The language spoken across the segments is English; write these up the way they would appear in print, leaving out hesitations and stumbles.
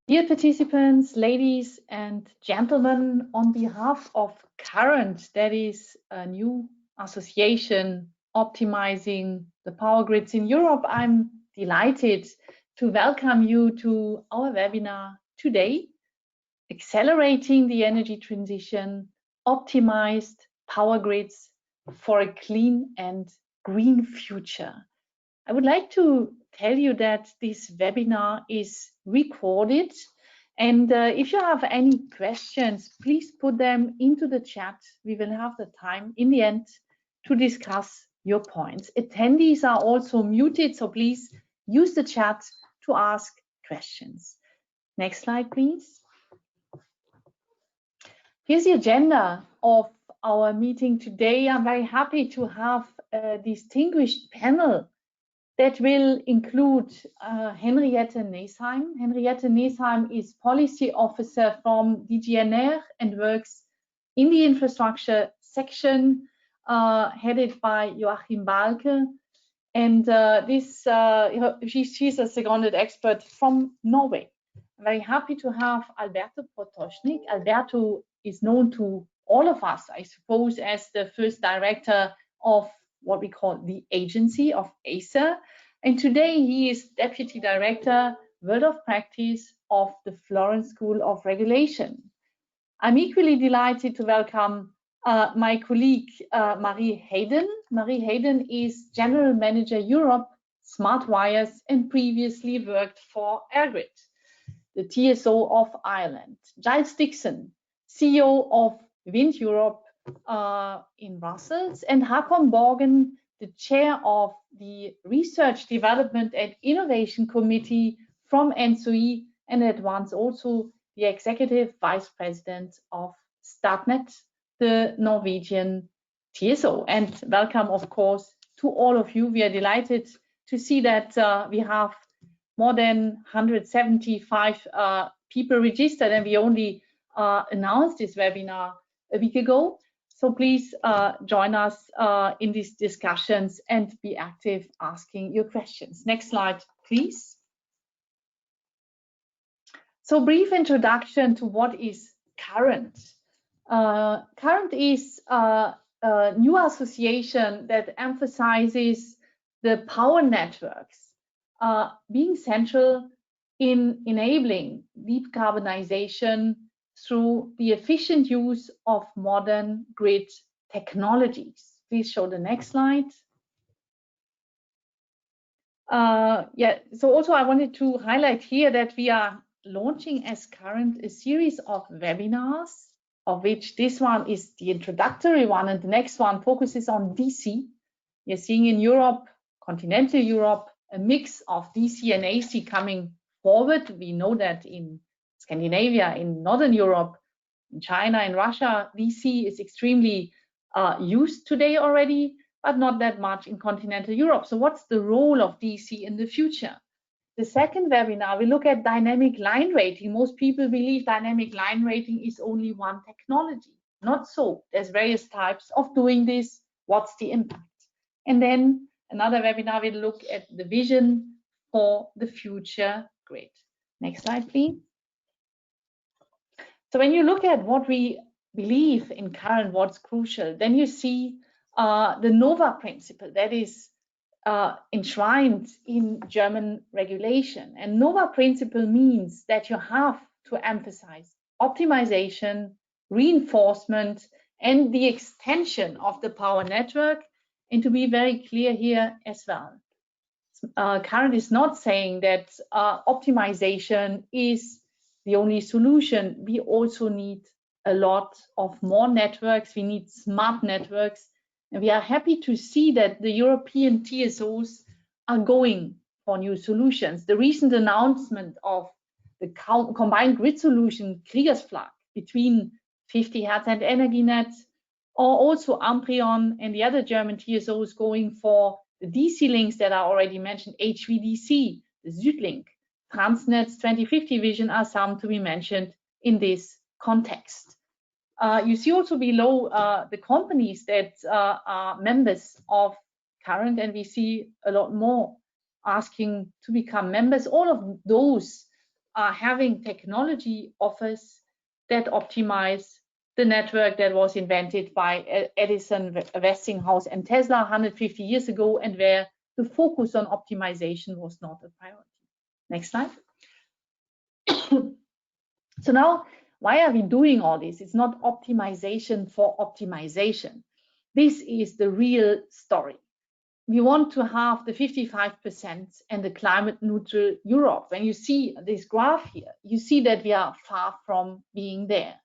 Dear participants, ladies and gentlemen, on behalf of Current, that is a new association optimizing the power grids in Europe, I'm delighted to welcome you to our webinar today, Accelerating the Energy Transition, Optimized Power Grids for a Clean and Green Future. I would like to tell you that this webinar is recorded, and if you have any questions, please put them into the chat. We will have the time in the end to discuss your points. Attendees are also muted, so please use the chat to ask questions. Next slide, please. Here's the agenda of our meeting today. I'm very happy to have a distinguished panel that will include Henriette Niesheim. Henriette Niesheim is Policy Officer from DGNR and works in the infrastructure section headed by Joachim Balke. And she's a seconded expert from Norway. I'm very happy to have Alberto Pototschnig. Alberto is known to all of us, I suppose, as the first director of what we call the agency of ACER. And today he is Deputy Director, World of Practice of the Florence School of Regulation. I'm equally delighted to welcome my colleague, Marie Hayden. Marie Hayden is General Manager Europe, Smart Wires, and previously worked for EirGrid, the TSO of Ireland. Giles Dixon, CEO of Wind Europe, in Brussels, and Hakon Borgen, the chair of the Research, Development and Innovation Committee from NSOE, and at once also the Executive Vice President of Statnett, the Norwegian TSO. And welcome, of course, to all of you. We are delighted to see that we have more than 175 people registered, and we only announced this webinar a week ago. So please join us in these discussions and be active asking your questions. Next slide, please. So brief introduction to what is Current. Current is a new association that emphasizes the power networks being central in enabling decarbonisation through the efficient use of modern grid technologies. Please show the next slide. So also I wanted to highlight here that we are launching as Current a series of webinars, of which this one is the introductory one, and the next one focuses on DC. You're seeing in Europe, continental Europe, a mix of DC and AC coming forward. We know that in Scandinavia, in Northern Europe, in China, in Russia, DC is extremely used today already, but not that much in continental Europe. So what's the role of DC in the future? The second webinar, we look at dynamic line rating. Most people believe dynamic line rating is only one technology. Not so. There's various types of doing this. What's the impact? And then another webinar, we look at the vision for the future grid. Next slide, please. So when you look at what we believe in Current, what's crucial, then you see the NOVA principle that is enshrined in German regulation. And NOVA principle means that you have to emphasize optimization, reinforcement, and the extension of the power network. And to be very clear here as well, Current is not saying that optimization is the only solution. We also need a lot of more networks. We need smart networks. And we are happy to see that the European TSOs are going for new solutions. The recent announcement of the combined grid solution, Kriegersflag, between 50 Hertz and Energinet, or also Amprion and the other German TSOs going for the DC links that are already mentioned, HVDC, the Südlink, Transnet's 2050 vision are some to be mentioned in this context. You see also below the companies that are members of Current, and we see a lot more asking to become members. All of those having technology offers that optimize the network that was invented by Edison, Westinghouse, and Tesla 150 years ago, and where the focus on optimization was not a priority. Next slide. So now, why are we doing all this? It's not optimization for optimization. This is the real story. We want to have the 55% and the climate neutral Europe. When you see this graph here, you see that we are far from being there.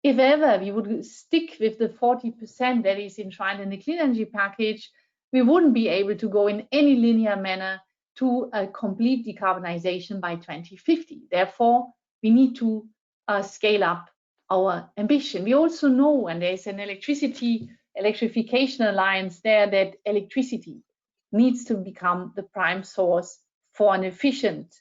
If ever we would stick with the 40% that is enshrined in the clean energy package, we wouldn't be able to go in any linear manner to a complete decarbonization by 2050. Therefore, we need to scale up our ambition. We also know, and there's an electrification alliance there, that electricity needs to become the prime source for an efficient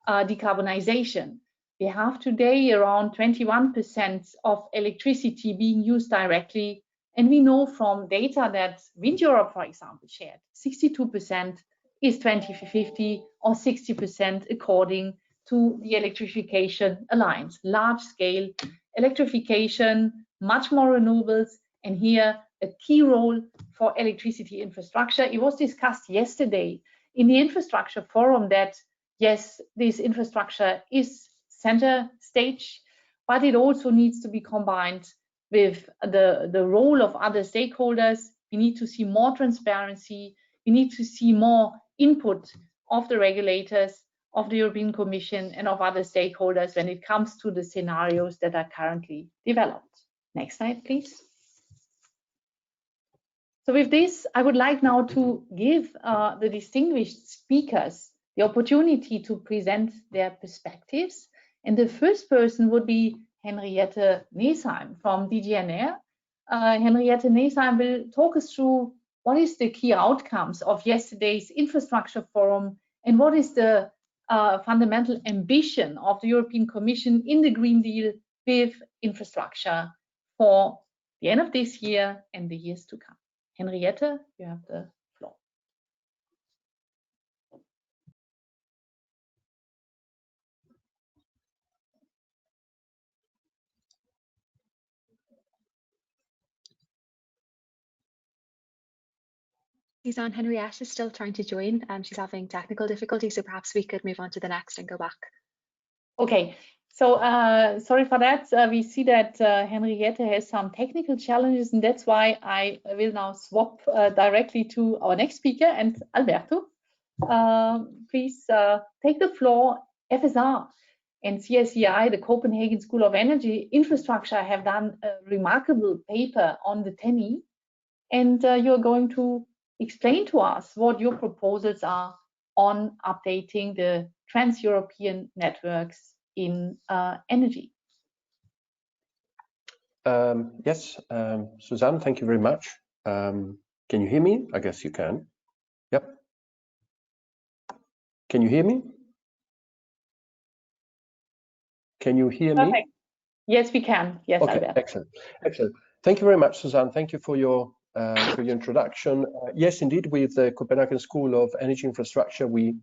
decarbonization. We have today around 21% of electricity being used directly, and we know from data that Wind Europe, for example, shared 62% is 2050 or 60% according to the Electrification Alliance. Large scale electrification, much more renewables, and here a key role for electricity infrastructure. It was discussed yesterday in the infrastructure forum that yes, this infrastructure is center stage, but it also needs to be combined with the role of other stakeholders. We need to see more transparency. We need to see more input of the regulators, of the European Commission, and of other stakeholders when it comes to the scenarios that are currently developed. Next slide, please. So with this, I would like now to give the distinguished speakers the opportunity to present their perspectives. And the first person would be Henriette Niesheim from DGNR. Henriette Niesheim will talk us through what is the key outcomes of yesterday's infrastructure forum and what is the fundamental ambition of the European Commission in the Green Deal with infrastructure for the end of this year and the years to come. Henriette, you have the floor. Susanne, Henriette is still trying to join. She's having technical difficulties, so perhaps we could move on to the next and go back. Okay, so sorry for that. We see that Henriette has some technical challenges, and that's why I will now swap directly to our next speaker, and Alberto. Please take the floor. FSR and CSEI, the Copenhagen School of Energy Infrastructure, have done a remarkable paper on the TENI, and you're going to explain to us what your proposals are on updating the trans-European networks in energy. Yes, Susanne, thank you very much. Can you hear me? I guess you can. Yep. Can you hear me? Can you hear me? Perfect. Yes, we can. Yes, okay, Alberto. excellent, excellent. Thank you very much, Susanne. Thank you for your introduction. Yes, indeed, with the Copenhagen School of Energy Infrastructure, we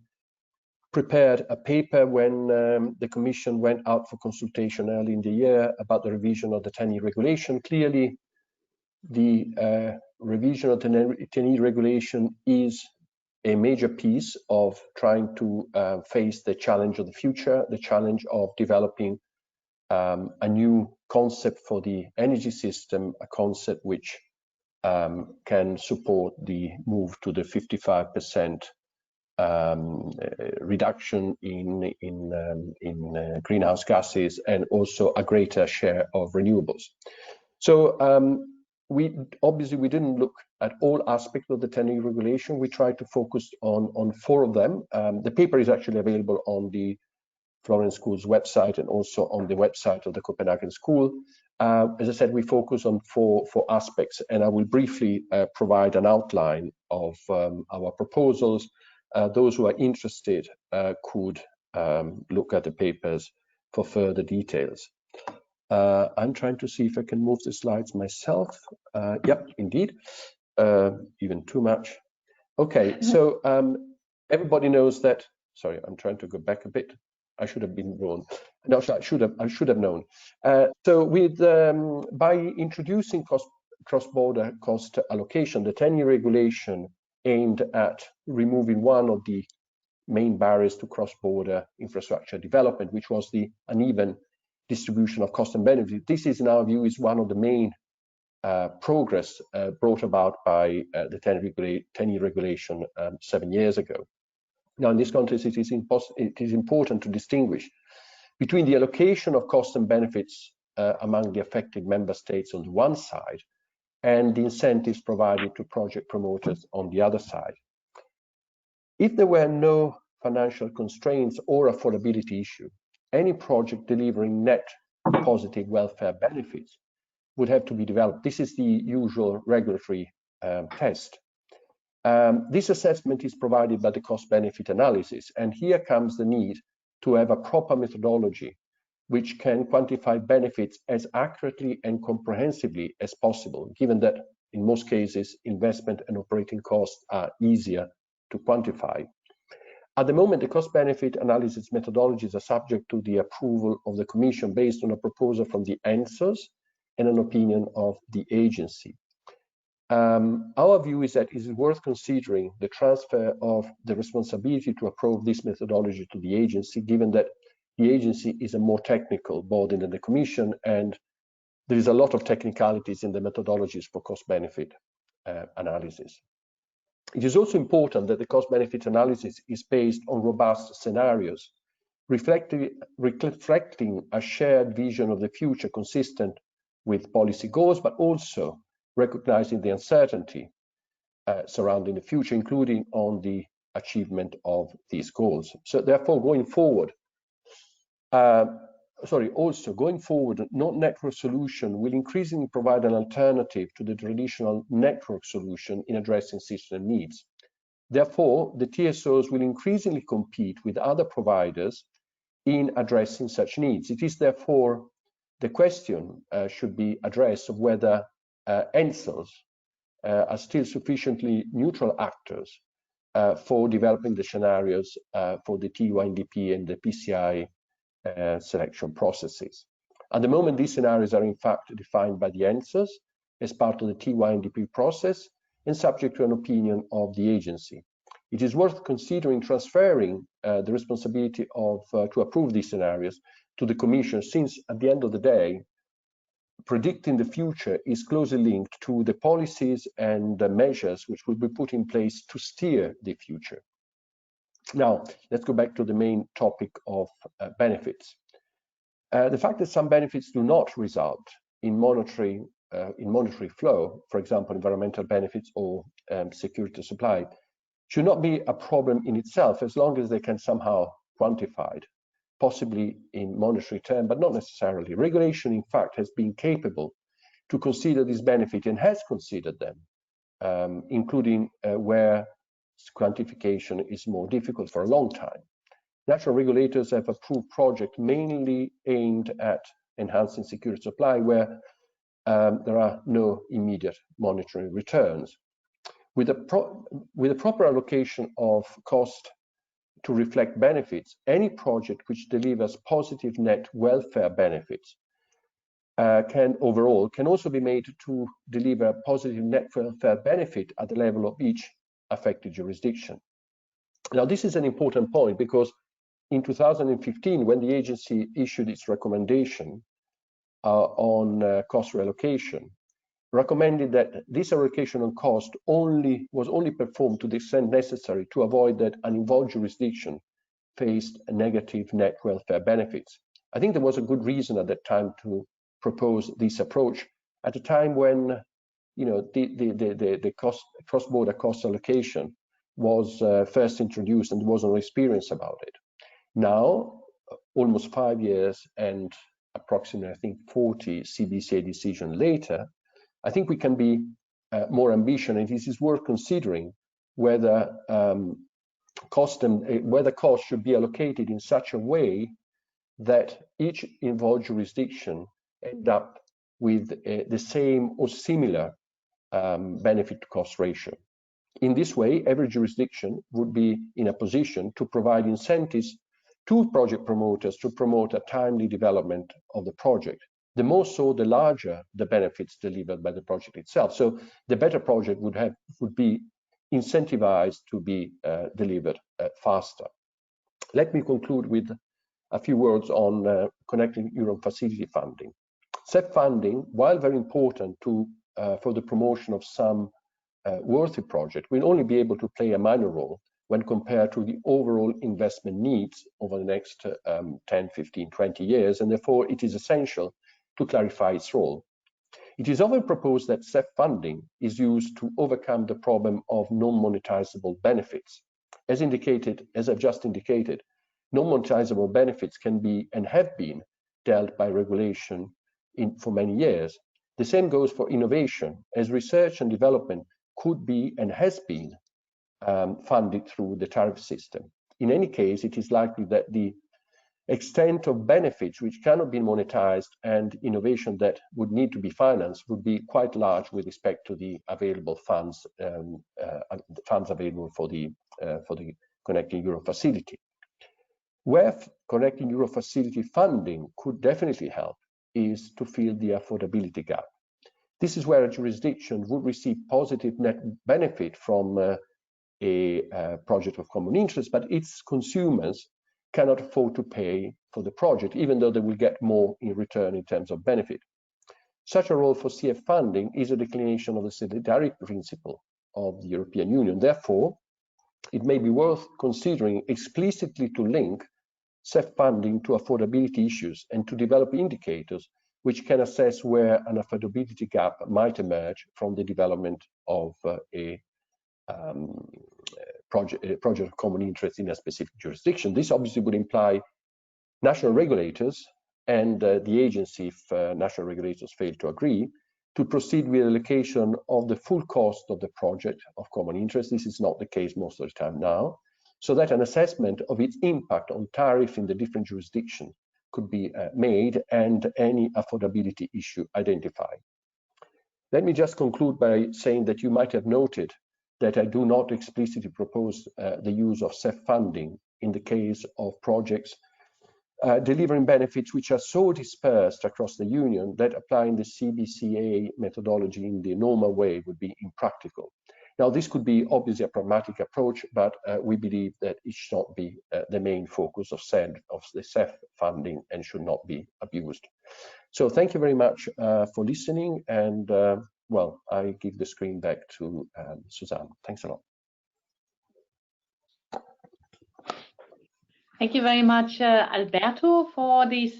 prepared a paper when the Commission went out for consultation early in the year about the revision of the TENI regulation. Clearly, the revision of the TENI regulation is a major piece of trying to face the challenge of the future, the challenge of developing a new concept for the energy system, a concept which can support the move to the 55% reduction in greenhouse gases and also a greater share of renewables. So we didn't look at all aspects of the TENI regulation. We tried to focus on 4 of them. The paper is actually available on the Florence School's website and also on the website of the Copenhagen School. As I said, we focus on four aspects, and I will briefly provide an outline of our proposals. Those who are interested could look at the papers for further details. I'm trying to see if I can move the slides myself. Yep, indeed, even too much. Okay, so everybody knows that, sorry, I'm trying to go back a bit. I should have been wrong. No, I should have known. So with by introducing cross-border cost allocation, the 10-year regulation aimed at removing one of the main barriers to cross-border infrastructure development, which was the uneven distribution of cost and benefit. This is, in our view, is one of the main progress brought about by the 10-year regulation 7 years ago. Now, in this context, it is important to distinguish between the allocation of costs and benefits among the affected member states on the one side and the incentives provided to project promoters on the other side. If there were no financial constraints or affordability issue, any project delivering net positive welfare benefits would have to be developed. This is the usual regulatory test. This assessment is provided by the cost-benefit analysis, and here comes the need to have a proper methodology which can quantify benefits as accurately and comprehensively as possible, given that in most cases investment and operating costs are easier to quantify. At the moment, the cost-benefit analysis methodologies are subject to the approval of the Commission based on a proposal from the answers and an opinion of the agency. Our view is that it is worth considering the transfer of the responsibility to approve this methodology to the agency, given that the agency is a more technical body than the Commission, and there is a lot of technicalities in the methodologies for cost-benefit analysis. It is also important that the cost-benefit analysis is based on robust scenarios, reflecting a shared vision of the future consistent with policy goals, but also recognizing the uncertainty surrounding the future, including on the achievement of these goals. So therefore, going forward, non-network solution will increasingly provide an alternative to the traditional network solution in addressing system needs. Therefore, the TSOs will increasingly compete with other providers in addressing such needs. It is therefore the question should be addressed of whether ENSOs are still sufficiently neutral actors for developing the scenarios for the TUNDP and the PCI selection processes. At the moment, these scenarios are in fact defined by the ENSOs as part of the TUNDP process and subject to an opinion of the agency. It is worth considering transferring the responsibility of to approve these scenarios to the Commission, since at the end of the day, predicting the future is closely linked to the policies and the measures which will be put in place to steer the future. Now, let's go back to the main topic of benefits. The fact that some benefits do not result in monetary flow, for example, environmental benefits or security of supply, should not be a problem in itself as long as they can somehow quantified, possibly in monetary terms, but not necessarily. Regulation, in fact, has been capable to consider this benefit and has considered them, including where quantification is more difficult for a long time. National regulators have approved projects mainly aimed at enhancing security supply where there are no immediate monetary returns. With a proper allocation of cost to reflect benefits, any project which delivers positive net welfare benefits can also be made to deliver a positive net welfare benefit at the level of each affected jurisdiction. Now, this is an important point because in 2015, when the agency issued its recommendation on cost reallocation, recommended that this allocation on cost was only performed to the extent necessary to avoid that an involved jurisdiction faced a negative net welfare benefits. I think there was a good reason at that time to propose this approach at a time when the cross-border cost allocation was first introduced and there was no experience about it. Now, almost 5 years and approximately, I think, 40 CBCA decisions later, I think we can be more ambitious, and it is worth considering whether cost should be allocated in such a way that each involved jurisdiction end up with the same or similar benefit to cost ratio. In this way, every jurisdiction would be in a position to provide incentives to project promoters to promote a timely development of the project. The more so, the larger the benefits delivered by the project itself. So the better project would be incentivized to be delivered faster. Let me conclude with a few words on Connecting Europe Facility funding. CEF funding, while very important for the promotion of some worthy project, will only be able to play a minor role when compared to the overall investment needs over the next 10, 15, 20 years, and therefore it is essential to clarify its role. It is often proposed that CEF funding is used to overcome the problem of non-monetizable benefits. As I've just indicated, non-monetizable benefits can be and have been dealt by regulation for many years. The same goes for innovation, as research and development could be and has been funded through the tariff system. In any case, it is likely that the extent of benefits which cannot be monetized and innovation that would need to be financed would be quite large with respect to the available funds, available for the Connecting Europe facility. Where Connecting Europe facility funding could definitely help is to fill the affordability gap. This is where a jurisdiction would receive positive net benefit from a project of common interest, but its consumers cannot afford to pay for the project, even though they will get more in return in terms of benefit. Such a role for CF funding is a declination of the solidarity principle of the European Union. Therefore, it may be worth considering explicitly to link CEF funding to affordability issues and to develop indicators which can assess where an affordability gap might emerge from the development of a project of common interest in a specific jurisdiction. This obviously would imply national regulators and the agency, if national regulators fail to agree, to proceed with allocation of the full cost of the project of common interest. This is not the case most of the time now, so that an assessment of its impact on tariff in the different jurisdictions could be made and any affordability issue identified. Let me just conclude by saying that you might have noted that I do not explicitly propose the use of CEF funding in the case of projects delivering benefits which are so dispersed across the Union that applying the CBCA methodology in the normal way would be impractical. Now, this could be obviously a pragmatic approach, but we believe that it should not be the main focus of the CEF funding and should not be abused. So thank you very much for listening, and well, I give the screen back to Susanne. Thanks a lot. Thank you very much, Alberto, for this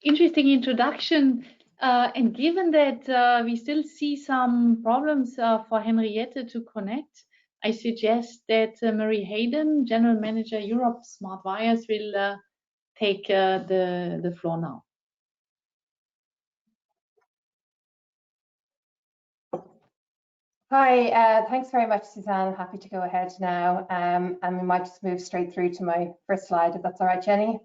interesting introduction. And given that we still see some problems for Henriette to connect, I suggest that Marie Hayden, General Manager Europe Smart Wires, will take the floor now. Hi, thanks very much, Susanne. Happy to go ahead now. And we might just move straight through to my first slide, if that's all right, Jenny.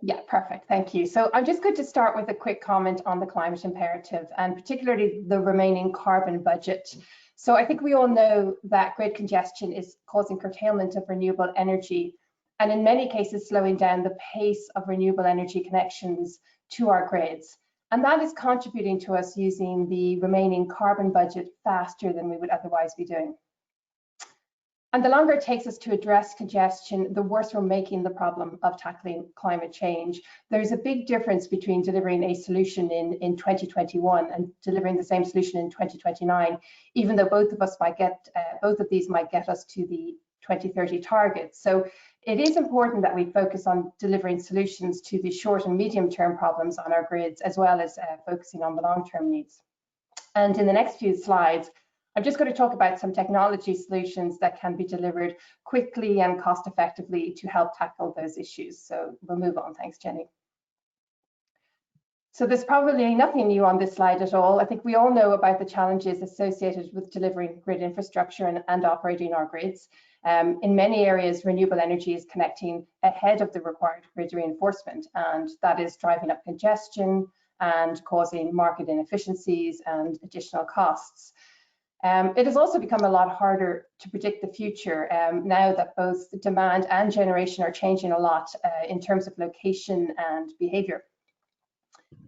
Yeah, perfect, thank you. So I'm just going to start with a quick comment on the climate imperative and particularly the remaining carbon budget. So I think we all know that grid congestion is causing curtailment of renewable energy and in many cases slowing down the pace of renewable energy connections to our grids. And that is contributing to us using the remaining carbon budget faster than we would otherwise be doing. And the longer it takes us to address congestion, the worse we're making the problem of tackling climate change. There's a big difference between delivering a solution in 2021 and delivering the same solution in 2029, even though both of these might get us to the 2030 targets. So it is important that we focus on delivering solutions to the short and medium term problems on our grids, as well as focusing on the long term needs. And in the next few slides, I'm just going to talk about some technology solutions that can be delivered quickly and cost effectively to help tackle those issues. So we'll move on. Thanks, Jenny. So there's probably nothing new on this slide at all. I think we all know about the challenges associated with delivering grid infrastructure and operating our grids. In many areas, renewable energy is connecting ahead of the required grid reinforcement, and that is driving up congestion and causing market inefficiencies and additional costs. It has also become a lot harder to predict the future now that both demand and generation are changing a lot in terms of location and behavior.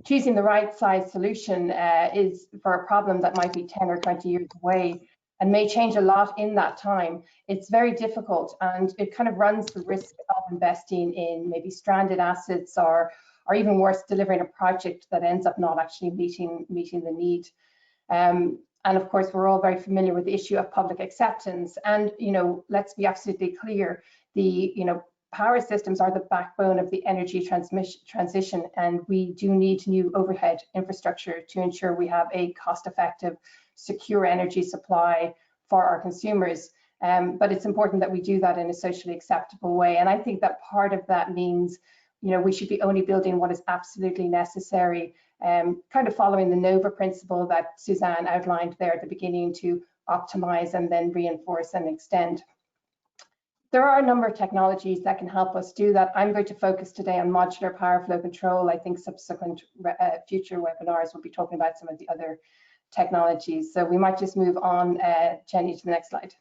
Choosing the right size solution is for a problem that might be 10 or 20 years away and may change a lot in that time. It's very difficult, and it kind of runs the risk of investing in maybe stranded assets or even worse, delivering a project that ends up not actually meeting the need. And of course, we're all very familiar with the issue of public acceptance. And, let's be absolutely clear, the, power systems are the backbone of the energy transition, and we do need new overhead infrastructure to ensure we have a cost-effective, secure energy supply for our consumers. But it's important that we do that in a socially acceptable way. And I think that part of that means, we should be only building what is absolutely necessary, kind of following the NOVA principle that Susanne outlined there at the beginning, to optimize and then reinforce and extend. There are a number of technologies that can help us do that. I'm going to focus today on modular power flow control. I think subsequent future webinars will be talking about some of the other technologies. So we might just move on, Jenny, to the next slide.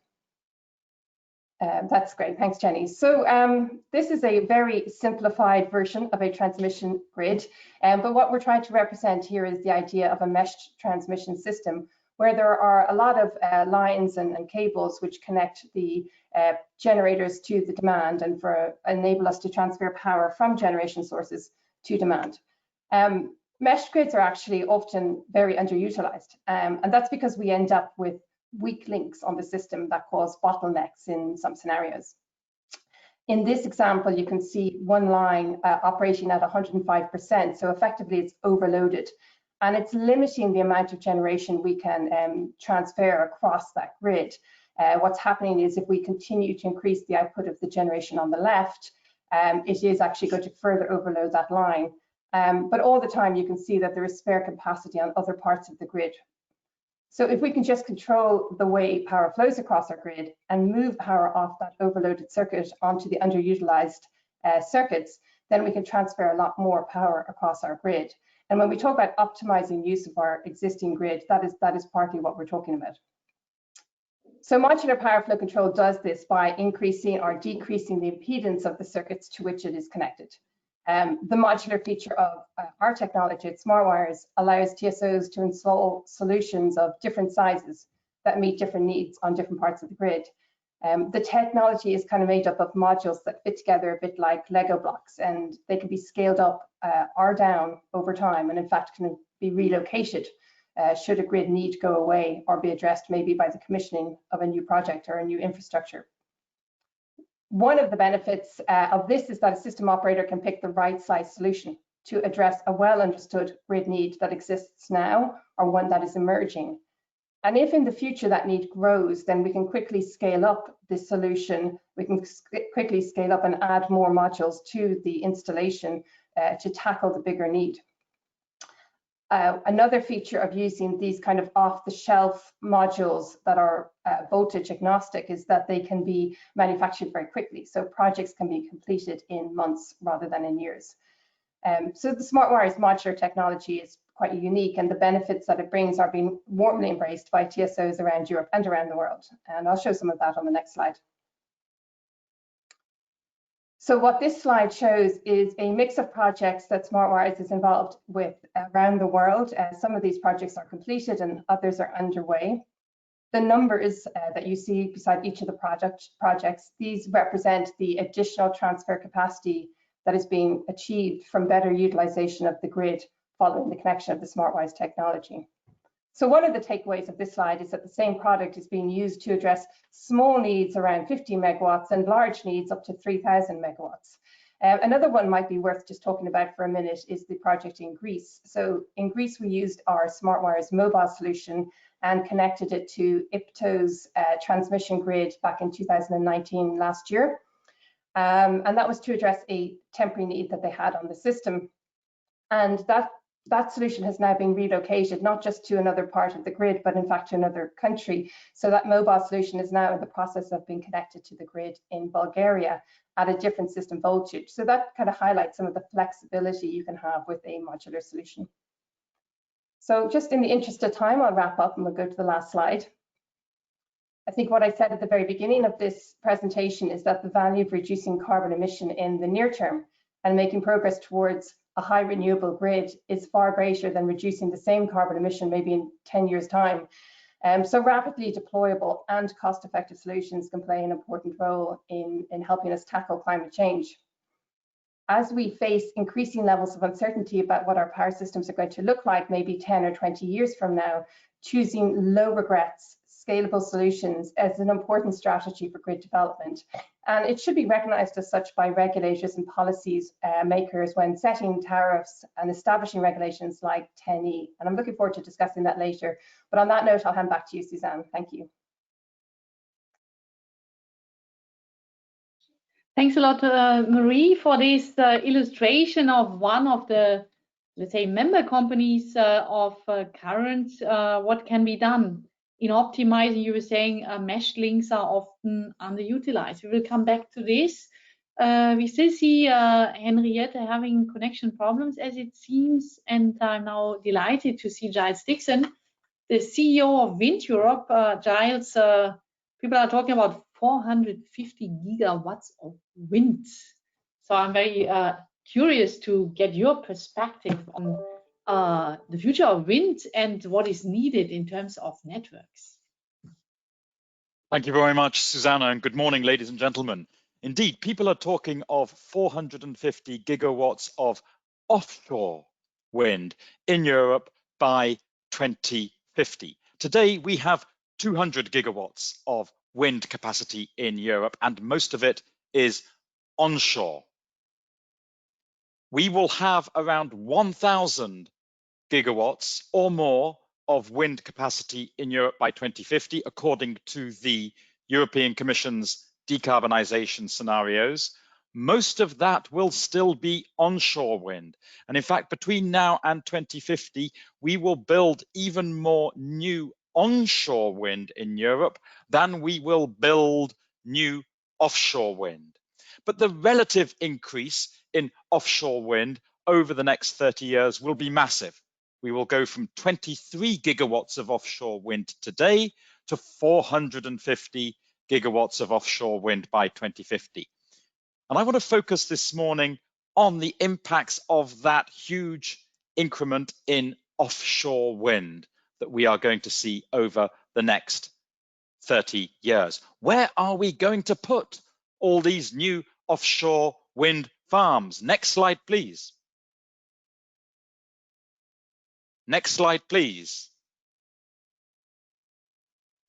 That's great, thanks, Jenny. So this is a very simplified version of a transmission grid, but what we're trying to represent here is the idea of a meshed transmission system, where there are a lot of lines and cables which connect the generators to the demand and enable us to transfer power from generation sources to demand. Meshed grids are actually often very underutilized, and that's because we end up with weak links on the system that cause bottlenecks in some scenarios. In this example, you can see one line operating at 105%, so effectively it's overloaded, and it's limiting the amount of generation we can transfer across that grid. What's happening is if we continue to increase the output of the generation on the left, it is actually going to further overload that line. But all the time you can see that there is spare capacity on other parts of the grid. So if we can just control the way power flows across our grid and move power off that overloaded circuit onto the underutilized circuits, then we can transfer a lot more power across our grid. And when we talk about optimizing use of our existing grid, that is partly what we're talking about. So modular power flow control does this by increasing or decreasing the impedance of the circuits to which it is connected. The modular feature of our technology at SmartWires allows TSOs to install solutions of different sizes that meet different needs on different parts of the grid. The technology is kind of made up of modules that fit together a bit like Lego blocks, and they can be scaled up or down over time, and in fact can be relocated should a grid need go away or be addressed maybe by the commissioning of a new project or a new infrastructure. One of the benefits of this is that a system operator can pick the right size solution to address a well understood grid need that exists now or one that is emerging. And if in the future that need grows, then we can quickly scale up this solution. We can quickly scale up and add more modules to the installation to tackle the bigger need. Another feature of using these kind of off-the-shelf modules that are voltage agnostic is that they can be manufactured very quickly. So projects can be completed in months rather than in years. So the SmartWires modular technology is quite unique, and the benefits that it brings are being warmly embraced by TSOs around Europe and around the world. And I'll show some of that on the next slide. So what this slide shows is a mix of projects that SmartWires is involved with around the world. Some of these projects are completed and others are underway. The numbers that you see beside each of the projects, these represent the additional transfer capacity that is being achieved from better utilization of the grid following the connection of the SmartWires technology. So one of the takeaways of this slide is that the same product is being used to address small needs around 50 megawatts and large needs up to 3,000 megawatts. Another one might be worth just talking about for a minute is the project in Greece. So in Greece, we used our SmartWires mobile solution and connected it to IPTO's transmission grid back in 2019 last year. And that was to address a temporary need that they had on the system. And that solution has now been relocated, not just to another part of the grid, but in fact to another country. So that mobile solution is now in the process of being connected to the grid in Bulgaria at a different system voltage. So that kind of highlights some of the flexibility you can have with a modular solution. So just in the interest of time, I'll wrap up and we'll go to the last slide. I think what I said at the very beginning of this presentation is that the value of reducing carbon emission in the near term and making progress towards a high renewable grid is far greater than reducing the same carbon emission maybe in 10 years' time. So rapidly deployable and cost-effective solutions can play an important role in helping us tackle climate change. As we face increasing levels of uncertainty about what our power systems are going to look like maybe 10 or 20 years from now, choosing low regrets, scalable solutions is an important strategy for grid development. And it should be recognized as such by regulators and policies makers when setting tariffs and establishing regulations like 10E. And I'm looking forward to discussing that later. But on that note, I'll hand back to you, Susanne. Thank you. Thanks a lot, Marie, for this illustration of one of the, let's say, member companies of Current, what can be done. In optimizing, you were saying mesh links are often underutilized. We will come back to this. We still see Henriette having connection problems as it seems, and I'm now delighted to see Giles Dixon, the CEO of Wind Europe. Giles, people are talking about 450 gigawatts of wind. So I'm very curious to get your perspective on the future of wind and what is needed in terms of networks. Thank you very much, Susanna, and good morning, ladies and gentlemen. Indeed, people are talking of 450 gigawatts of offshore wind in Europe by 2050. Today, we have 200 gigawatts of wind capacity in Europe, and most of it is onshore. We will have around 1,000 gigawatts or more of wind capacity in Europe by 2050, according to the European Commission's decarbonisation scenarios. Most of that will still be onshore wind. And in fact, between now and 2050, we will build even more new onshore wind in Europe than we will build new offshore wind. But the relative increase in offshore wind over the next 30 years will be massive. We will go from 23 gigawatts of offshore wind today to 450 gigawatts of offshore wind by 2050. And I want to focus this morning on the impacts of that huge increment in offshore wind that we are going to see over the next 30 years. Where are we going to put all these new offshore wind farms? Next slide, please. Next slide, please.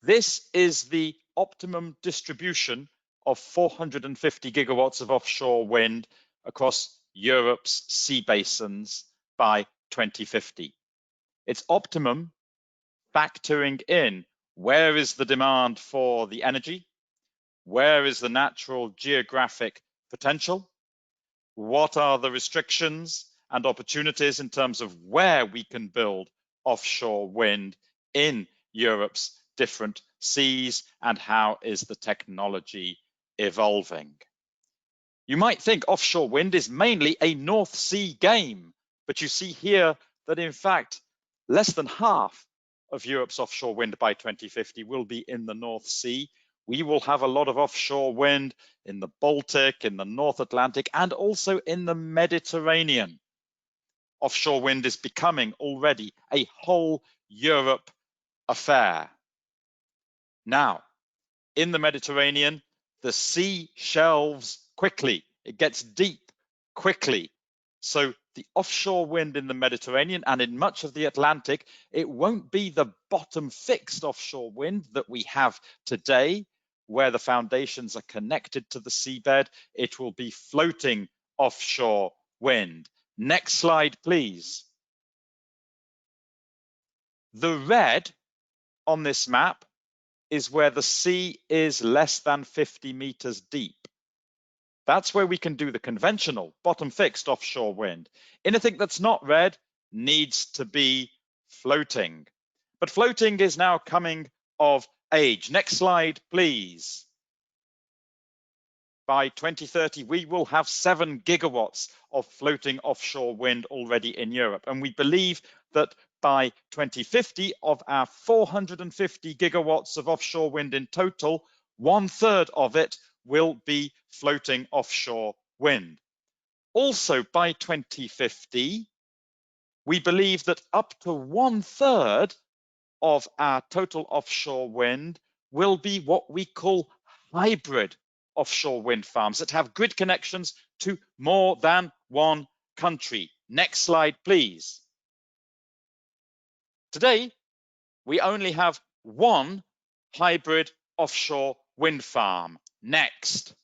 This is the optimum distribution of 450 gigawatts of offshore wind across Europe's sea basins by 2050. It's optimum factoring in where is the demand for the energy, where is the natural geographic potential, what are the restrictions and opportunities in terms of where we can build offshore wind in Europe's different seas, and how is the technology evolving. You might think offshore wind is mainly a North Sea game, but you see here that in fact less than half of Europe's offshore wind by 2050 will be in the North Sea. We will have a lot of offshore wind in the Baltic, in the North Atlantic, and also in the Mediterranean. Offshore wind is becoming already a whole Europe affair. Now, in the Mediterranean, the sea shelves quickly. It gets deep quickly. So the offshore wind in the Mediterranean and in much of the Atlantic, it won't be the bottom fixed offshore wind that we have today, where the foundations are connected to the seabed. It will be floating offshore wind. Next slide, please. The red on this map is where the sea is less than 50 meters deep. That's where we can do the conventional bottom fixed offshore wind. Anything that's not red needs to be floating. But floating is now coming of age. Next slide, please. By 2030, we will have 7 gigawatts of floating offshore wind already in Europe. And we believe that by 2050, of our 450 gigawatts of offshore wind in total, 1/3 of it will be floating offshore wind. Also, by 2050, we believe that up to 1/3 of our total offshore wind will be what we call hybrid offshore wind farms that have grid connections to more than one country. Next slide, please. Today, we only have one hybrid offshore wind farm. Next.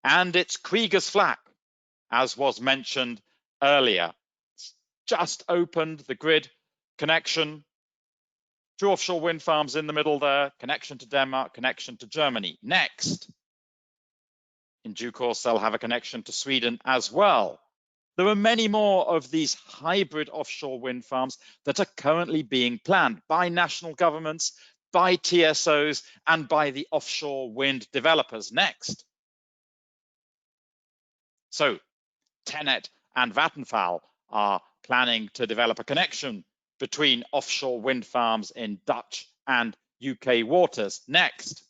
And it's Kriegers Flak, as was mentioned earlier. It's just opened the grid connection. 2 offshore wind farms in the middle there, connection to Denmark, connection to Germany. Next. In due course, they'll have a connection to Sweden as well. There are many more of these hybrid offshore wind farms that are currently being planned by national governments, by TSOs, and by the offshore wind developers. Next. So, TenneT and Vattenfall are planning to develop a connection between offshore wind farms in Dutch and UK waters. Next.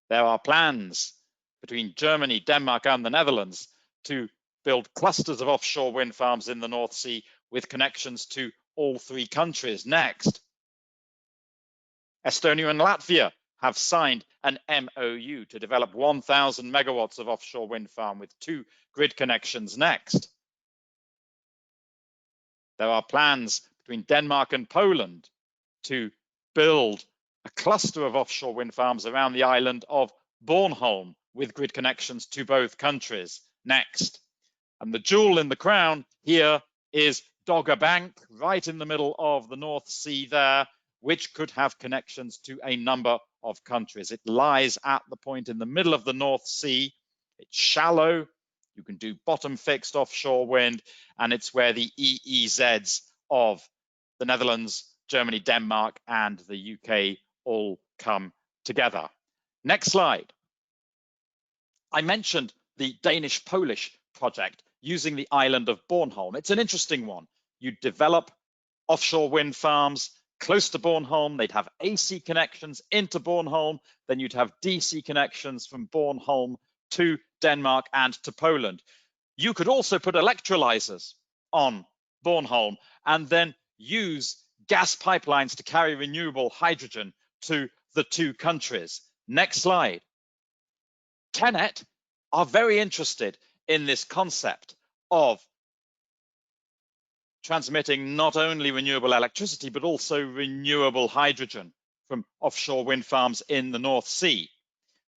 There are plans between Germany, Denmark, and the Netherlands to build clusters of offshore wind farms in the North Sea with connections to all 3 countries. Next. Estonia and Latvia have signed an MOU to develop 1,000 megawatts of offshore wind farm with 2 grid connections. Next. There are plans between Denmark and Poland to build a cluster of offshore wind farms around the island of Bornholm with grid connections to both countries. Next. And the jewel in the crown here is Dogger Bank, right in the middle of the North Sea there, which could have connections to a number of countries. It lies at the point in the middle of the North Sea. It's shallow. You can do bottom fixed offshore wind, and it's where the EEZs of the Netherlands, Germany, Denmark, and the UK all come together. Next slide. I mentioned the Danish-Polish project using the island of Bornholm. It's an interesting one. You develop offshore wind farms close to Bornholm. They'd have AC connections into Bornholm. Then you'd have DC connections from Bornholm to Denmark and to Poland. You could also put electrolyzers on Bornholm and then use gas pipelines to carry renewable hydrogen to the 2 countries. Next slide. TenneT are very interested in this concept of transmitting not only renewable electricity, but also renewable hydrogen from offshore wind farms in the North Sea.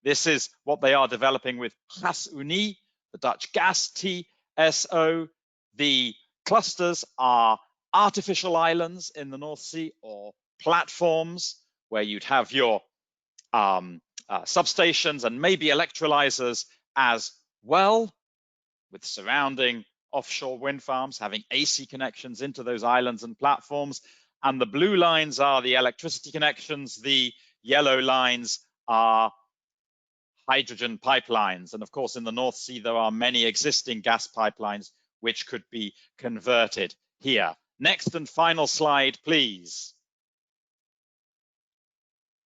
This is what they are developing with GasUnie, the Dutch gas TSO. The clusters are artificial islands in the North Sea or platforms where you'd have your substations and maybe electrolyzers as well, with surrounding offshore wind farms having AC connections into those islands and platforms. And the blue lines are the electricity connections. The yellow lines are hydrogen pipelines. And of course, in the North Sea, there are many existing gas pipelines which could be converted here. Next and final slide, please.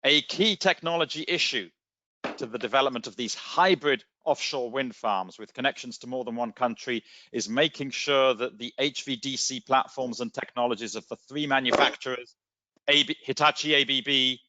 A key technology issue to the development of these hybrid offshore wind farms with connections to more than one country is making sure that the HVDC platforms and technologies of the 3 manufacturers, Hitachi ABB,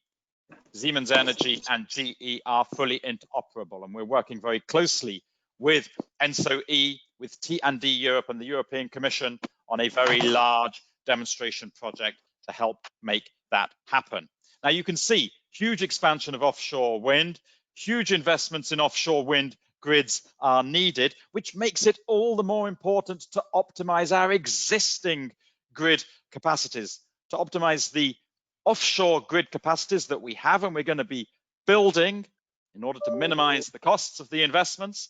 Siemens Energy, and GE, are fully interoperable. And we're working very closely with ENSO-E, with T&D Europe and the European Commission on a very large demonstration project to help make that happen. Now you can see huge expansion of offshore wind, huge investments in offshore wind grids are needed, which makes it all the more important to optimize our existing grid capacities, to optimize the offshore grid capacities that we have and we're going to be building in order to minimize the costs of the investments,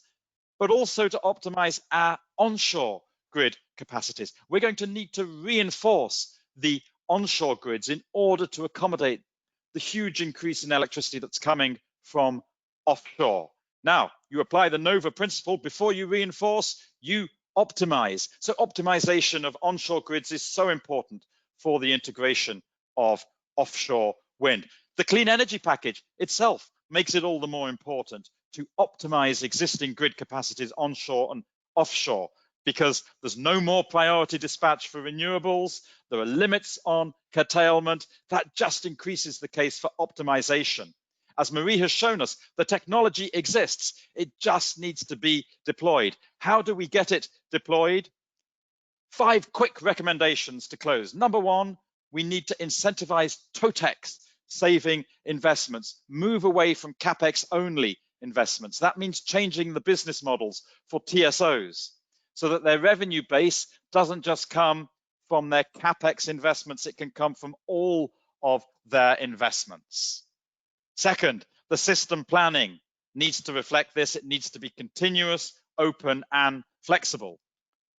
but also to optimize our onshore grid capacities. We're going to need to reinforce the onshore grids in order to accommodate the huge increase in electricity that's coming from offshore. Now, you apply the NOVA principle. Before you reinforce, you optimize. So optimization of onshore grids is so important for the integration of offshore wind. The clean energy package itself makes it all the more important to optimize existing grid capacities onshore and offshore, because there's no more priority dispatch for renewables. There are limits on curtailment. That just increases the case for optimization. As Marie has shown us, the technology exists. It just needs to be deployed. How do we get it deployed? 5 quick recommendations to close. Number 1, we need to incentivize TOTEX, saving investments, move away from CapEx only investments. That means changing the business models for TSOs so that their revenue base doesn't just come from their CapEx investments, it can come from all of their investments. Second, the system planning needs to reflect this. It needs to be continuous, open, and flexible.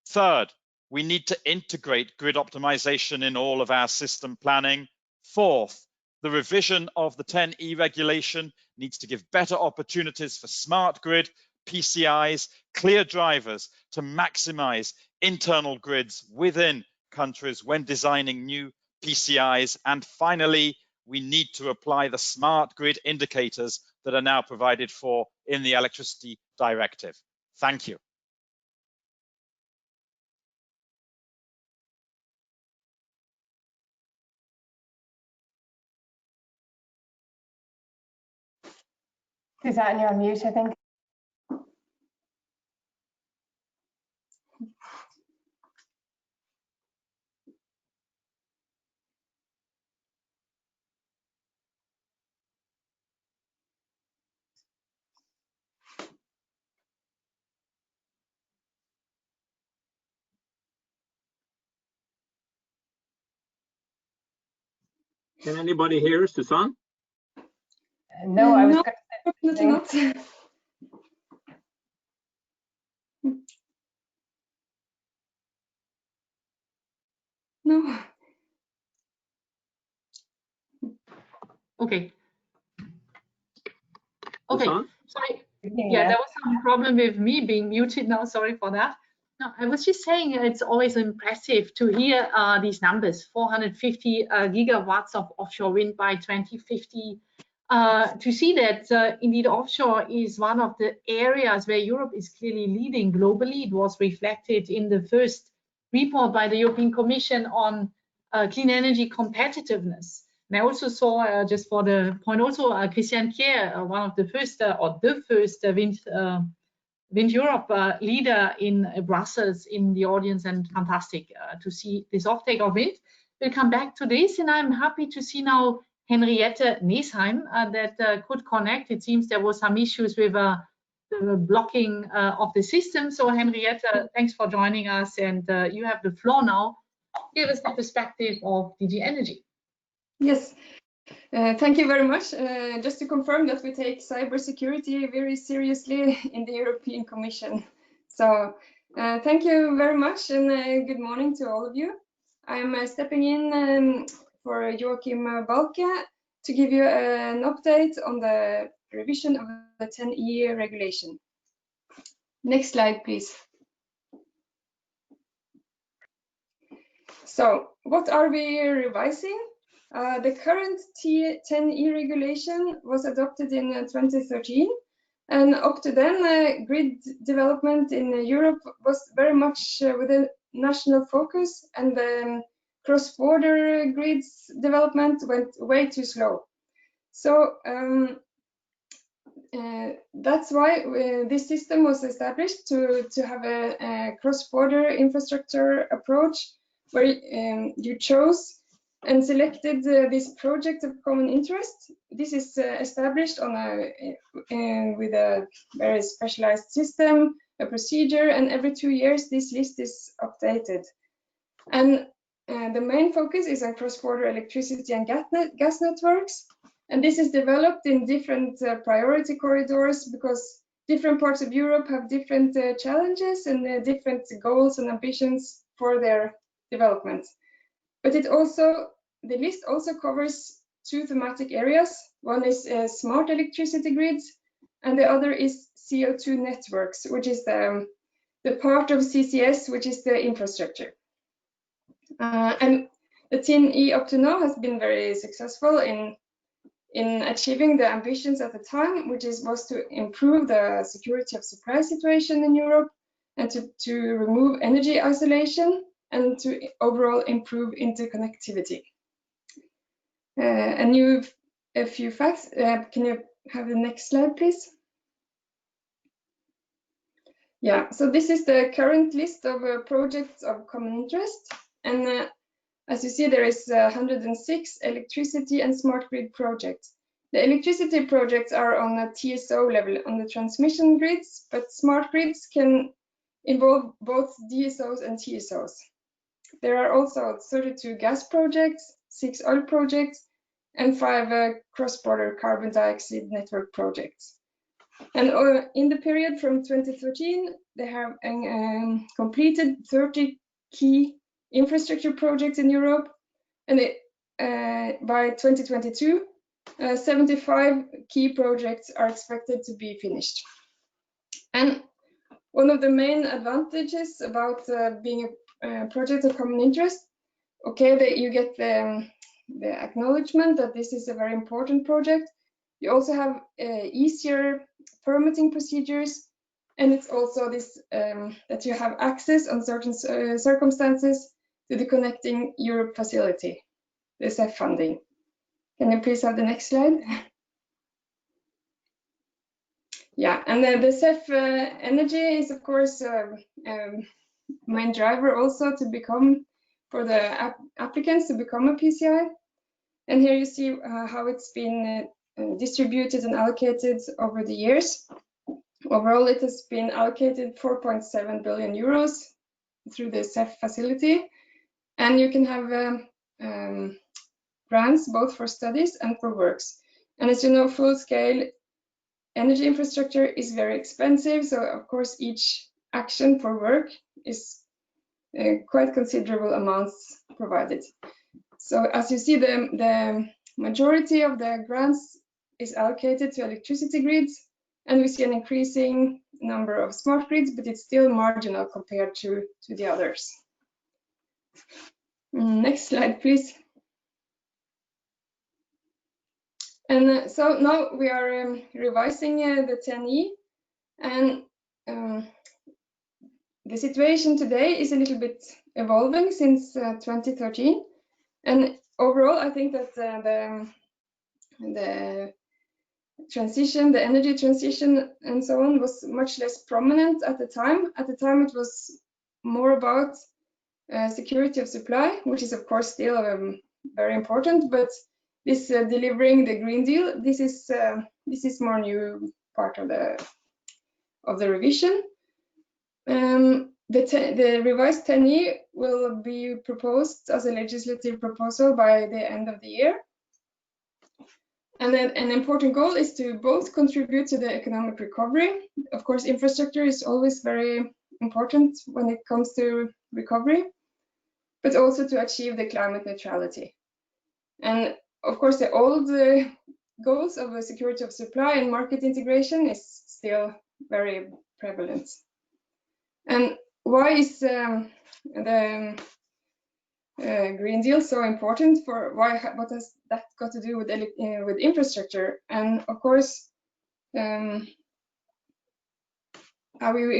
Third, we need to integrate grid optimization in all of our system planning. Fourth, the revision of the 10E regulation needs to give better opportunities for smart grid, PCIs, clear drivers to maximize internal grids within countries when designing new PCIs. And finally, we need to apply the smart grid indicators that are now provided for in the Electricity Directive. Thank you. Susanne, you're on mute, I think. Can anybody hear Susanne? No, I was going to not. No. Okay. Okay. Susanne? Sorry. Yeah, there was some problem with me being muted now. Sorry for that. No, I was just saying it's always impressive to hear these numbers, 450 gigawatts of offshore wind by 2050. To see that indeed offshore is one of the areas where Europe is clearly leading globally. It was reflected in the first report by the European Commission on clean energy competitiveness. And I also saw, just for the point, also Christian Kier, one of the first or the first Wind Europe leader in Brussels in the audience, and fantastic to see this offtake of wind. We'll come back to this, and I'm happy to see now Henriette Niesheim that could connect. It seems there was some issues with the blocking of the system. So Henriette, thanks for joining us, and you have the floor now. Give us the perspective of DG Energy. Yes, thank you very much. Just to confirm that we take cybersecurity very seriously in the European Commission. So thank you very much, and good morning to all of you. I'm stepping in for Joachim Balke to give you an update on the revision of the 10E regulation. Next slide, please. So what are we revising? The current 10E regulation was adopted in 2013, and up to then, grid development in Europe was very much with a national focus, and the cross-border grids development went way too slow. So that's why this system was established to have a cross-border infrastructure approach, where you chose and selected this project of common interest. This is established on with a very specialized system, a procedure, and every 2 years this list is updated. And the main focus is on cross-border electricity and gas networks. And this is developed in different priority corridors, because different parts of Europe have different challenges and different goals and ambitions for their development. But the list also covers 2 thematic areas. One is smart electricity grids, and the other is CO2 networks, which is the the part of CCS, which is the infrastructure. And the TNE up to now has been very successful in achieving the ambitions at the time, which was to improve the security of supply situation in Europe and to remove energy isolation and to overall improve interconnectivity. And a few facts. Can you have the next slide, please? Yeah, so this is the current list of projects of common interest. And as you see, there is 106 electricity and smart grid projects. The electricity projects are on a TSO level on the transmission grids, but smart grids can involve both DSOs and TSOs. There are also 32 gas projects, 6 oil projects, and 5 cross-border carbon dioxide network projects. And in the period from 2013, they have completed 30 key infrastructure projects in Europe, and by 2022, 75 key projects are expected to be finished. And one of the main advantages about being a project of common interest, okay, that you get the acknowledgement that this is a very important project. You also have easier permitting procedures, and it's also this that you have access on certain circumstances to the Connecting Europe facility, the CEF funding. Can you please have the next slide? Yeah, and the CEF energy is of course main driver also to become, for the applicants to become a PCI. And here you see how it's been distributed and allocated over the years. Overall, it has been allocated 4.7 billion euros through the CEF facility. And you can have grants both for studies and for works. And as you know, full-scale energy infrastructure is very expensive. So of course, each action for work is quite considerable amounts provided. So as you see, the majority of the grants is allocated to electricity grids, and we see an increasing number of smart grids, but it's still marginal compared to the others. Next slide, please. And so now we are revising the 10E, and the situation today is a little bit evolving since 2013. And overall, I think that the transition, the energy transition and so on was much less prominent at the time. At the time, it was more about security of supply, which is of course still very important, but this delivering the Green Deal, this is more new part of the revision. The revised 10E will be proposed as a legislative proposal by the end of the year. And then an important goal is to both contribute to the economic recovery. Of course, infrastructure is always very important when it comes to recovery, but also to achieve the climate neutrality. And of course, the old goals of the security of supply and market integration is still very prevalent. And why is the Green Deal so important? What has that got to do with infrastructure? And of course, we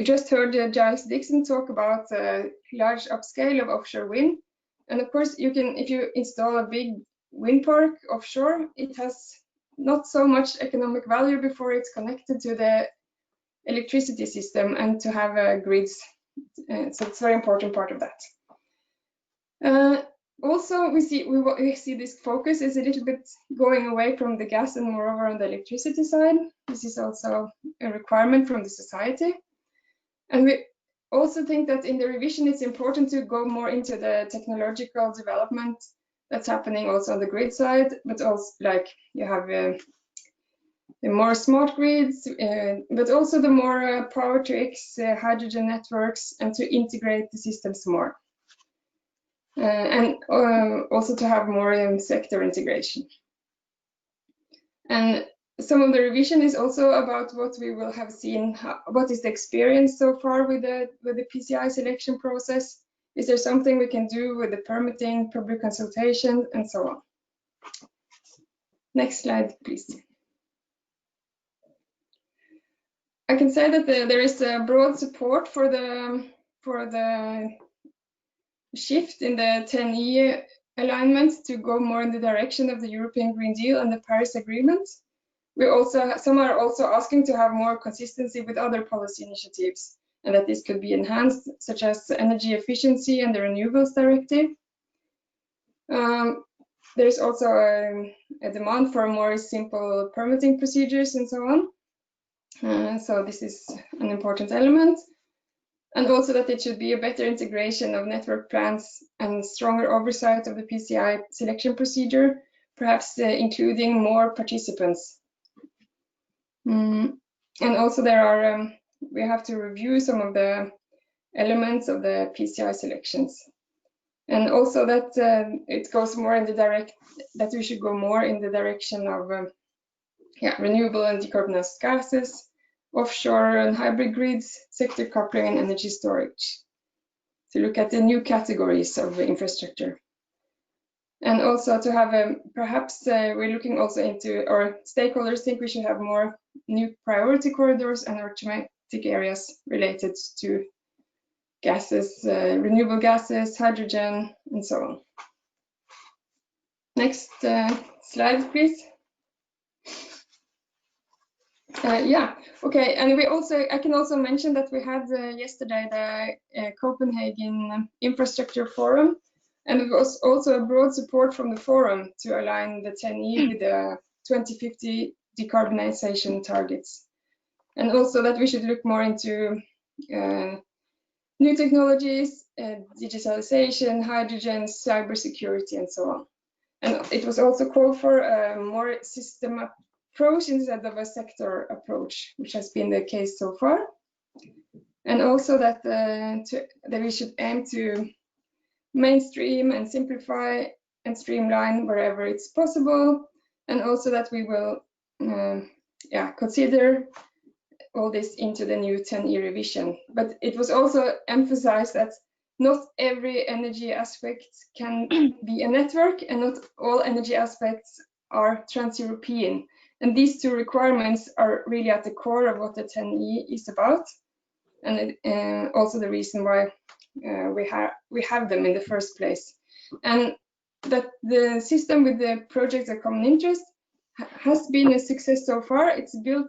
just heard Giles Dixon talk about large upscale of offshore wind. And of course, you can, if you install a big wind park offshore, it has not so much economic value before it's connected to the electricity system and to have grids. So it's a very important part of that. Also, we see this focus is a little bit going away from the gas and moreover on the electricity side. This is also a requirement from the society. And we also think that in the revision, it's important to go more into the technological development that's happening also on the grid side, but also like you have the more smart grids, but also the more power to X hydrogen networks, and to integrate the systems more. And also to have more sector integration. And some of the revision is also about what we will have seen, what is the experience so far with the PCI selection process. Is there something we can do with the permitting, public consultation, and so on? Next slide, please. I can say that there is a broad support for the shift in the 10E alignment to go more in the direction of the European Green Deal and the Paris Agreement. Some are also asking to have more consistency with other policy initiatives, and that this could be enhanced, such as energy efficiency and the Renewables Directive. There's also a demand for more simple permitting procedures and so on. So this is an important element. And also that it should be a better integration of network plans and stronger oversight of the PCI selection procedure, perhaps including more participants. And also we have to review some of the elements of the PCI selections. And also that it goes more in that we should go more in the direction of renewable and decarbonized gases, offshore and hybrid grids, sector coupling, and energy storage, to look at the new categories of infrastructure. And also to have perhaps we're looking also into, or stakeholders think we should have more new priority corridors and automatic areas related to gases, renewable gases, hydrogen, and so on. Next slide, please. Okay, and I can also mention that we had yesterday the Copenhagen Infrastructure Forum, and it was also a broad support from the forum to align the 10E with the 2050 decarbonisation targets, and also that we should look more into new technologies, digitalization, hydrogen, cybersecurity, and so on. And it was also called for a more systematic approach instead of a sector approach, which has been the case so far. And also that we should aim to mainstream and simplify and streamline wherever it's possible, and also that we will consider all this into the new 10E revision. But it was also emphasized that not every energy aspect can be a network, and not all energy aspects are trans-European. And these two requirements are really at the core of what the 10E is about, and also the reason why we have them in the first place. And that the system with the projects of common interest has been a success so far. It's built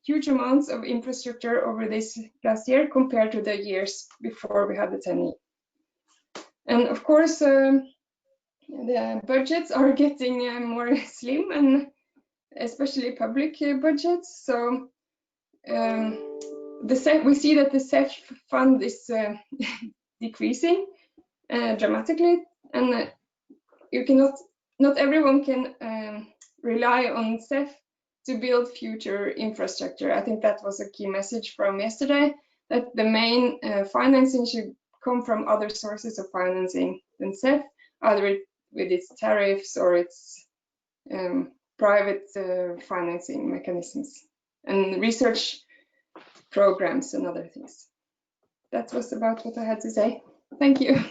huge amounts of infrastructure over this last year compared to the years before we had the 10E. And of course, the budgets are getting more slim, and especially public budgets. So we see that the CEF fund is decreasing dramatically, and not everyone can rely on CEF to build future infrastructure. I think that was a key message from yesterday, that the main financing should come from other sources of financing than CEF, either with its tariffs or its private financing mechanisms and research programs and other things. That was about what I had to say. Thank you.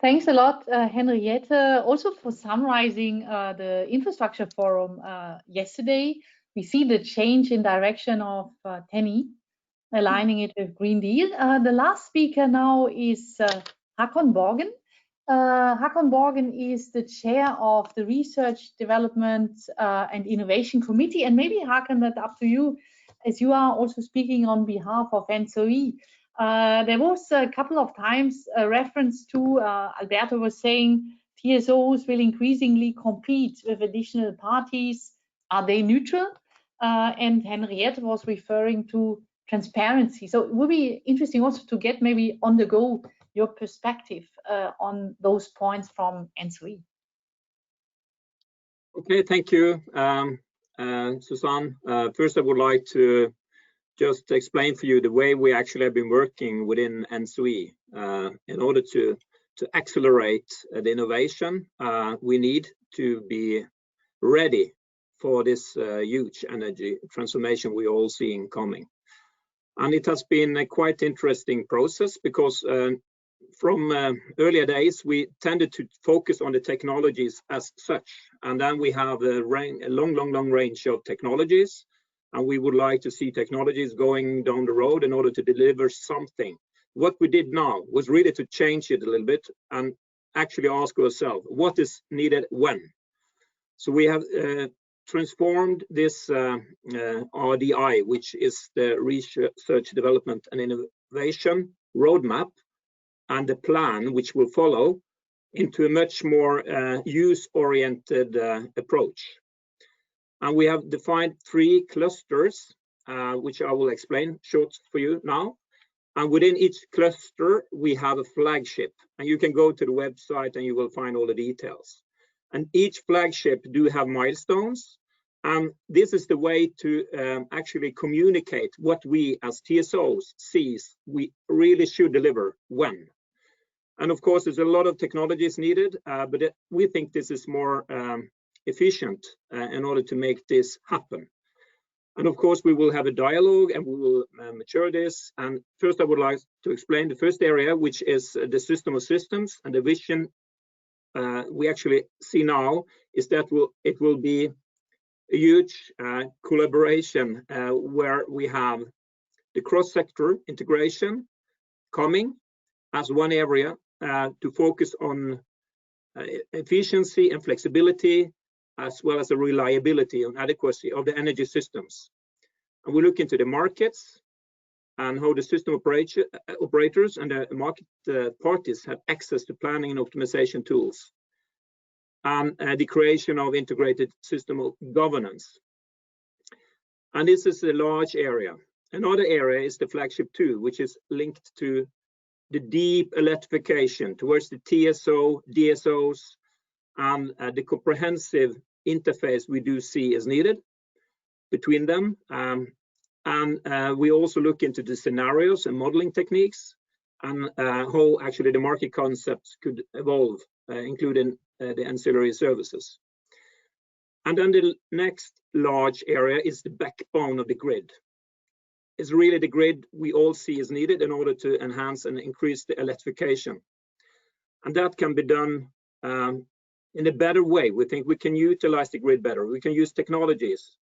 Thanks a lot, Henriette, also for summarizing the infrastructure forum yesterday. We see the change in direction of 10E, aligning it with Green Deal. The last speaker now is Håkon Borgen. Håkon Borgen is the chair of the Research, Development and Innovation Committee. And maybe, Håkon, that's up to you, as you are also speaking on behalf of NSOE. There was a couple of times a reference to, Alberto was saying, TSOs will increasingly compete with additional parties. Are they neutral? And Henriette was referring to transparency. So it would be interesting also to get maybe on the go your perspective on those points from NSOE. Okay, thank you, Susanne. First, I would like to just explain for you the way we actually have been working within NSOE. In order to accelerate the innovation, we need to be ready for this huge energy transformation we're all seeing coming. And it has been a quite interesting process because from earlier days, we tended to focus on the technologies as such. And then we have a long range of technologies. And we would like to see technologies going down the road in order to deliver something. What we did now was really to change it a little bit and actually ask ourselves, what is needed when? So we have transformed this RDI, which is the Research, Development and Innovation Roadmap, and the plan which will follow, into a much more use-oriented approach. And we have defined 3 clusters, which I will explain short for you now. And within each cluster, we have a flagship. And you can go to the website and you will find all the details. And each flagship do have milestones. And this is the way to actually communicate what we as TSOs sees we really should deliver when. And of course, there's a lot of technologies needed, but we think this is more efficient in order to make this happen. And of course, we will have a dialogue and we will mature this. And first, I would like to explain the first area, which is the system of systems. And the vision we actually see now is that it will be a huge collaboration where we have the cross-sector integration coming as one area to focus on efficiency and flexibility, as well as the reliability and adequacy of the energy systems. And we look into the markets and how the system operators and the market parties have access to planning and optimization tools, and the creation of integrated system of governance. And this is a large area. Another area is the flagship 2, which is linked to the deep electrification towards the TSO, DSOs, and the comprehensive interface we do see is needed between them. We also look into the scenarios and modeling techniques and how actually the market concepts could evolve, including the ancillary services. And then the next large area is the backbone of the grid. It's really the grid we all see is needed in order to enhance and increase the electrification. And that can be done in a better way. We think we can utilize the grid better. We can use technologies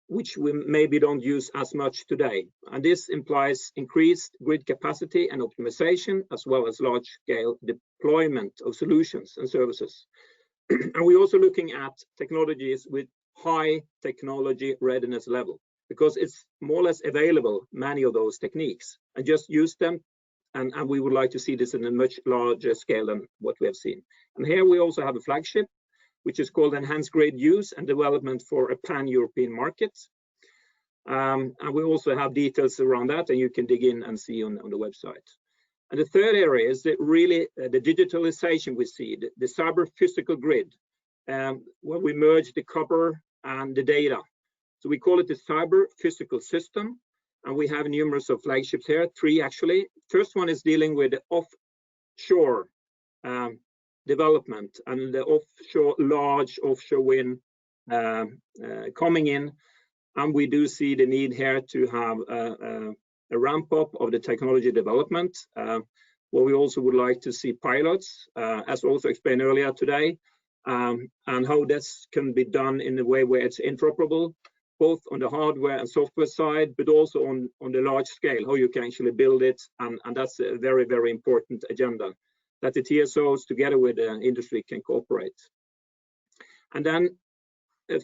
which we maybe don't use as much today. And this implies increased grid capacity and optimization, as well as large-scale deployment of solutions and services. And we're also looking at technologies with high technology readiness level, because it's more or less available, many of those techniques, and just use them. And we would like to see this in a much larger scale than what we have seen. And here we also have a flagship, which is called Enhanced Grid Use and Development for a Pan-European Market. And we also have details around that, and you can dig in and see on the website. And the third area is that really the digitalization we see, the cyber physical grid, where we merge the copper and the data. So we call it the cyber physical system. And we have numerous of flagships here, 3 actually. First one is dealing with the offshore development and the large offshore wind coming in. And we do see the need here to have a ramp up of the technology development, where we also would like to see pilots, as also explained earlier today, and how this can be done in a way where it's interoperable, both on the hardware and software side, but also on the large scale, how you can actually build it. And that's a very, very important agenda, that the TSOs together with the industry can cooperate. And then a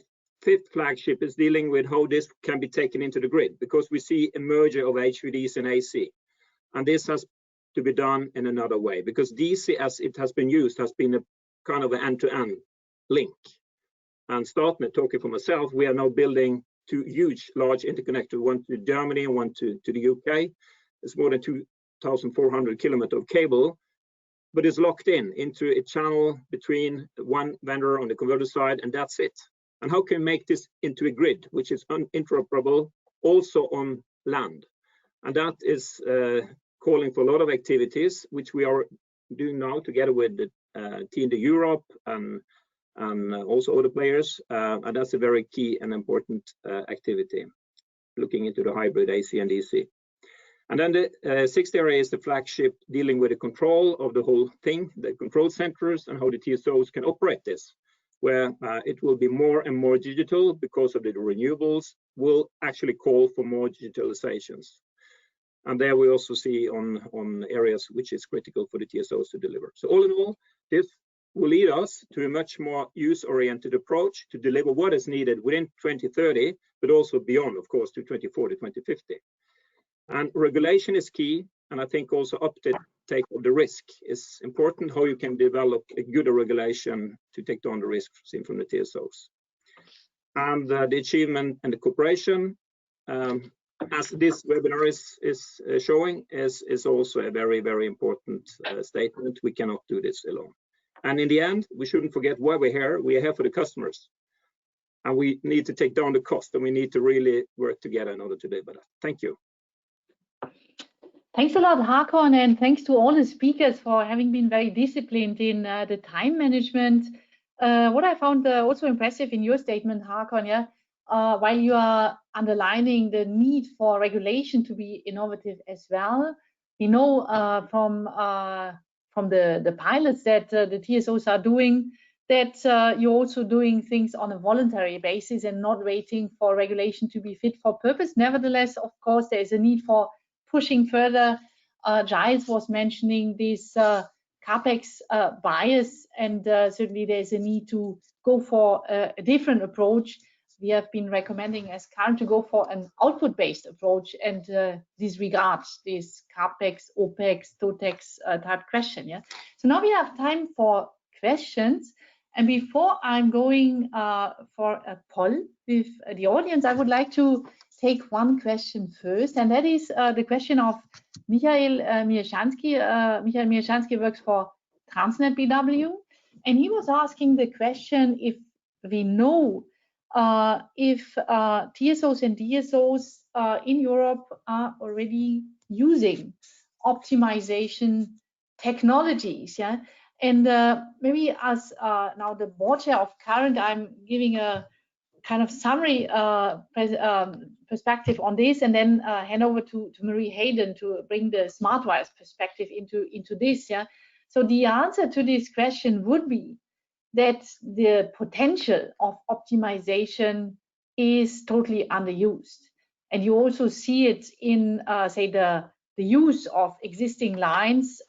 5th flagship is dealing with how this can be taken into the grid, because we see a merger of HVDCs and AC. And this has to be done in another way, because DC, as it has been used, has been a kind of an end-to-end link. And starting talking for myself, we are now building 2 huge, large interconnectors, one to Germany and one to the UK. It's more than 2,400 kilometers of cable, but it's locked into a channel between one vendor on the converter side, and that's it. And how can we make this into a grid, which is interoperable also on land? And that is calling for a lot of activities, which we are doing now together with the T&D Europe and and also other players, and that's a very key and important activity, looking into the hybrid AC and DC. And then the sixth area is the flagship, dealing with the control of the whole thing, the control centers, and how the TSOs can operate this, where it will be more and more digital because of the renewables will actually call for more digitalizations. And there we also see on areas which is critical for the TSOs to deliver. So all in all, this will lead us to a much more use-oriented approach to deliver what is needed within 2030, but also beyond, of course, to 2040, 2050. And regulation is key, and I think also uptake of the risk is important, how you can develop a good regulation to take down the risk seen from the TSOs. And the achievement and the cooperation, as this webinar is showing, is also a very, very important statement. We cannot do this alone. And in the end, we shouldn't forget why we're here. We are here for the customers. And we need to take down the cost, and we need to really work together in order to deliver that. Thank you. Thanks a lot, Håkon, and thanks to all the speakers for having been very disciplined in the time management. What I found also impressive in your statement, Håkon, yeah, while you are underlining the need for regulation to be innovative as well, we know from the pilots that the TSOs are doing, that you're also doing things on a voluntary basis and not waiting for regulation to be fit for purpose. Nevertheless, of course, there is a need for pushing further. Giles was mentioning this capex bias, and certainly there's a need to go for a different approach. We have been recommending as current to go for an output-based approach and disregard this capex, opex, totex type question. Yeah. So now we have time for questions, and before I'm going for a poll with the audience, I would like to take one question first, and that is the question of Michael Mieszański. Michael Mieszański works for Transnet BW, and he was asking the question if we know if TSOs and DSOs in Europe are already using optimization technologies. Yeah, and maybe as now the board chair of Current, I'm giving a kind of summary perspective on this, and then hand over to Marie Hayden to bring the smart wires perspective into this. Yeah. So the answer to this question would be that the potential of optimization is totally underused, and you also see it in say the use of existing lines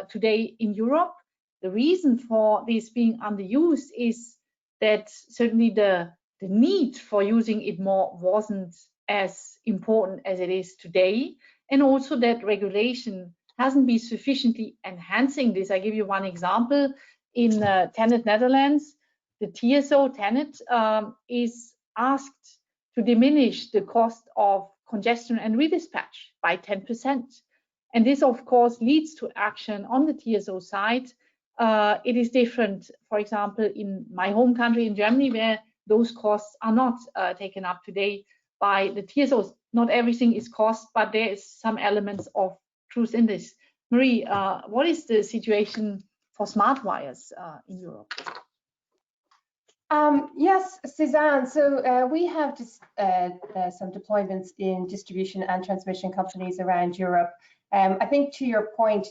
today in Europe. The reason for this being underused is that certainly the need for using it more wasn't as important as it is today, and also that regulation hasn't been sufficiently enhancing this. I give you one example. In TenneT Netherlands, the TSO TenneT is asked to diminish the cost of congestion and redispatch by 10%. And this, of course, leads to action on the TSO side. It is different, for example, in my home country, in Germany, where those costs are not taken up today by the TSOs. Not everything is cost, but there is some elements of truth in this. Marie, what is the situation for smart wires in Europe? Yes, Susanne. So we have just some deployments in distribution and transmission companies around Europe. I think to your point,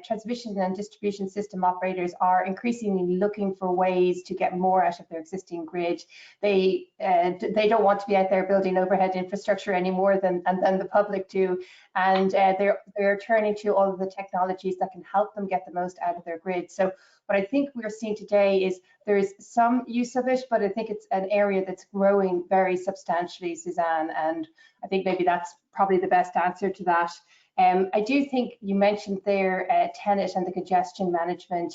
transmission and distribution system operators are increasingly looking for ways to get more out of their existing grid. They don't want to be out there building overhead infrastructure any more than the public do, and they're turning to all of the technologies that can help them get the most out of their grid. So what I think we're seeing today is there is some use of it, but I think it's an area that's growing very substantially, Susanne, and I think maybe that's probably the best answer to that. I do think you mentioned there TenneT and the congestion management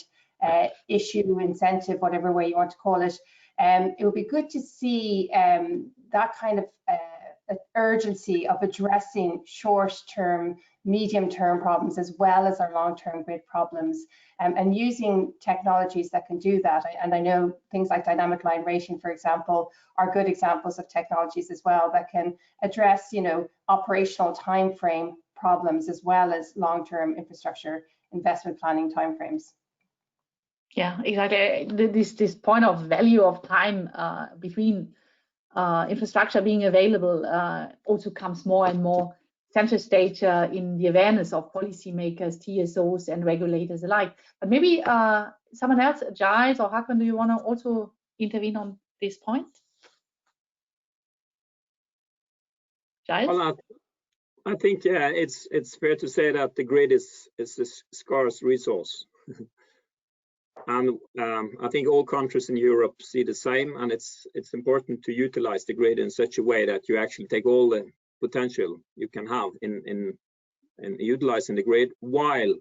issue, incentive, whatever way you want to call it. It would be good to see that kind of urgency of addressing short-term, medium-term problems as well as our long-term grid problems, and using technologies that can do that. And I know things like dynamic line rating, for example, are good examples of technologies as well that can address, you know, operational time frame problems as well as long-term infrastructure investment planning timeframes. Yeah, exactly. This point of value of time between infrastructure being available also comes more and more center stage in the awareness of policymakers, TSOs, and regulators alike. But maybe someone else, Giles or Hakan, do you want to also intervene on this point? Giles? Well, I think, yeah, it's fair to say that the grid is a scarce resource. And I think all countries in Europe see the same, and it's important to utilize the grid in such a way that you actually take all the potential you can have in utilizing the grid while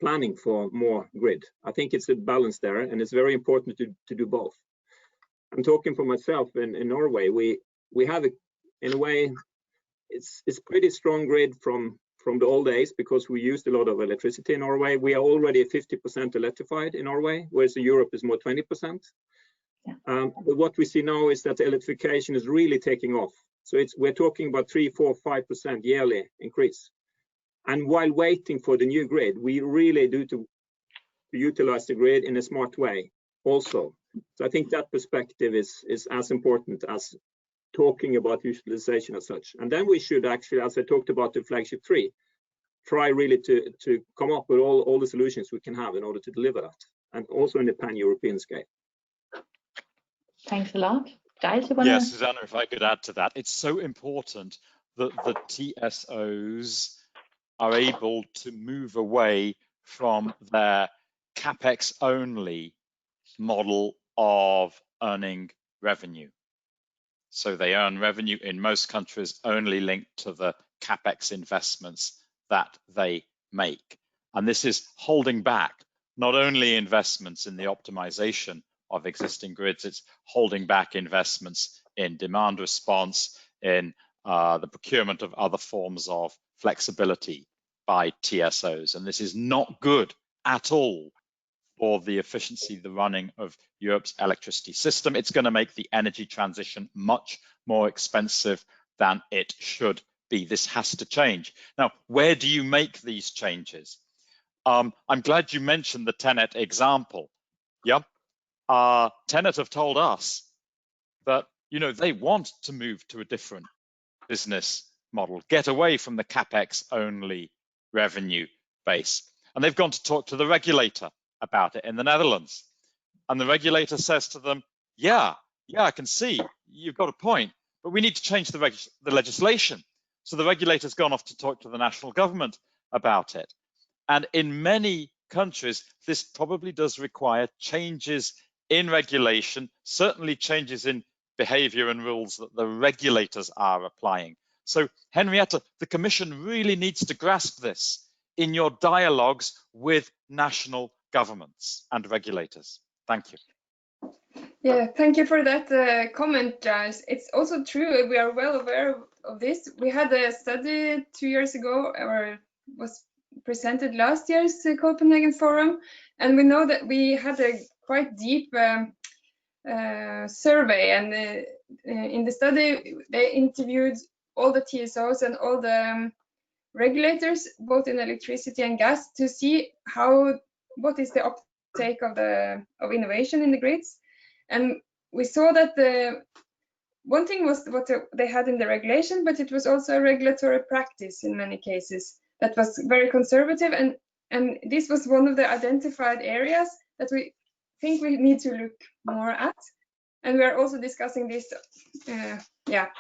planning for more grid. I think it's a balance there, and it's very important to do both. I'm talking for myself in Norway. We have in a way, it's pretty strong grid from the old days because we used a lot of electricity in Norway. We are already 50% electrified in Norway, whereas in Europe is more 20%. Yeah. But what we see now is that electrification is really taking off. So we're talking about 3, 4, 5% yearly increase. And while waiting for the new grid, we really do to utilize the grid in a smart way also. So I think that perspective is as important as talking about utilization as such. And then we should actually, as I talked about the flagship 3, try really to come up with all the solutions we can have in order to deliver that, and also in the pan-European scale. Thanks a lot. Giles, Yes, Susanne, if I could add to that, it's so important that the TSOs are able to move away from their capex only model of earning revenue. So they earn revenue in most countries only linked to the capex investments that they make. And this is holding back not only investments in the optimization of existing grids, it's holding back investments in demand response, in the procurement of other forms of flexibility by TSOs. And this is not good at all for the efficiency, the running of Europe's electricity system. It's going to make the energy transition much more expensive than it should be. This has to change. Now, where do you make these changes? I'm glad you mentioned the TenneT example. Yeah, TenneT have told us that, you know, they want to move to a different business model, get away from the capex only revenue base. And they've gone to talk to the regulator about it in the Netherlands. And the regulator says to them, yeah, I can see you've got a point, but we need to change the legislation. So the regulator's gone off to talk to the national government about it. And in many countries, this probably does require changes in regulation, certainly changes in behavior and rules that the regulators are applying. So Henrietta, the Commission really needs to grasp this in your dialogues with national governments and regulators. Thank you. Yeah, thank you for that comment, Giles. It's also true, we are well aware of this. We had a study 2 years ago, or was presented last year's Copenhagen Forum, and we know that we had a quite deep survey, and in the study they interviewed all the TSOs and all the regulators, both in electricity and gas, to see what is the uptake of innovation in the grids. And we saw that one thing was what they had in the regulation, but it was also a regulatory practice in many cases that was very conservative, and this was one of the identified areas that we think we need to look more at. And we are also discussing this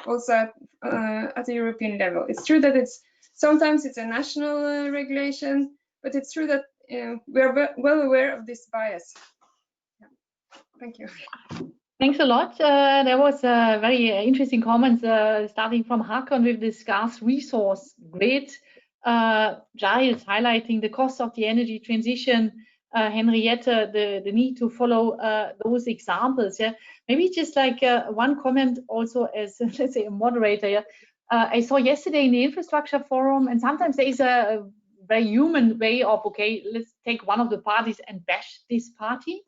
also at the European level. It's true that sometimes it's a national regulation, but it's true that we are well aware of this bias. Yeah. Thank you. Thanks a lot. There was a very interesting comments starting from Hakan with the scarce resource grid. Giles highlighting the cost of the energy transition. Henrietta, the need to follow those examples. Yeah, maybe just like one comment also as let's say a moderator. Yeah? I saw yesterday in the infrastructure forum, and sometimes there is a very human way of, okay, let's take one of the parties and bash this party.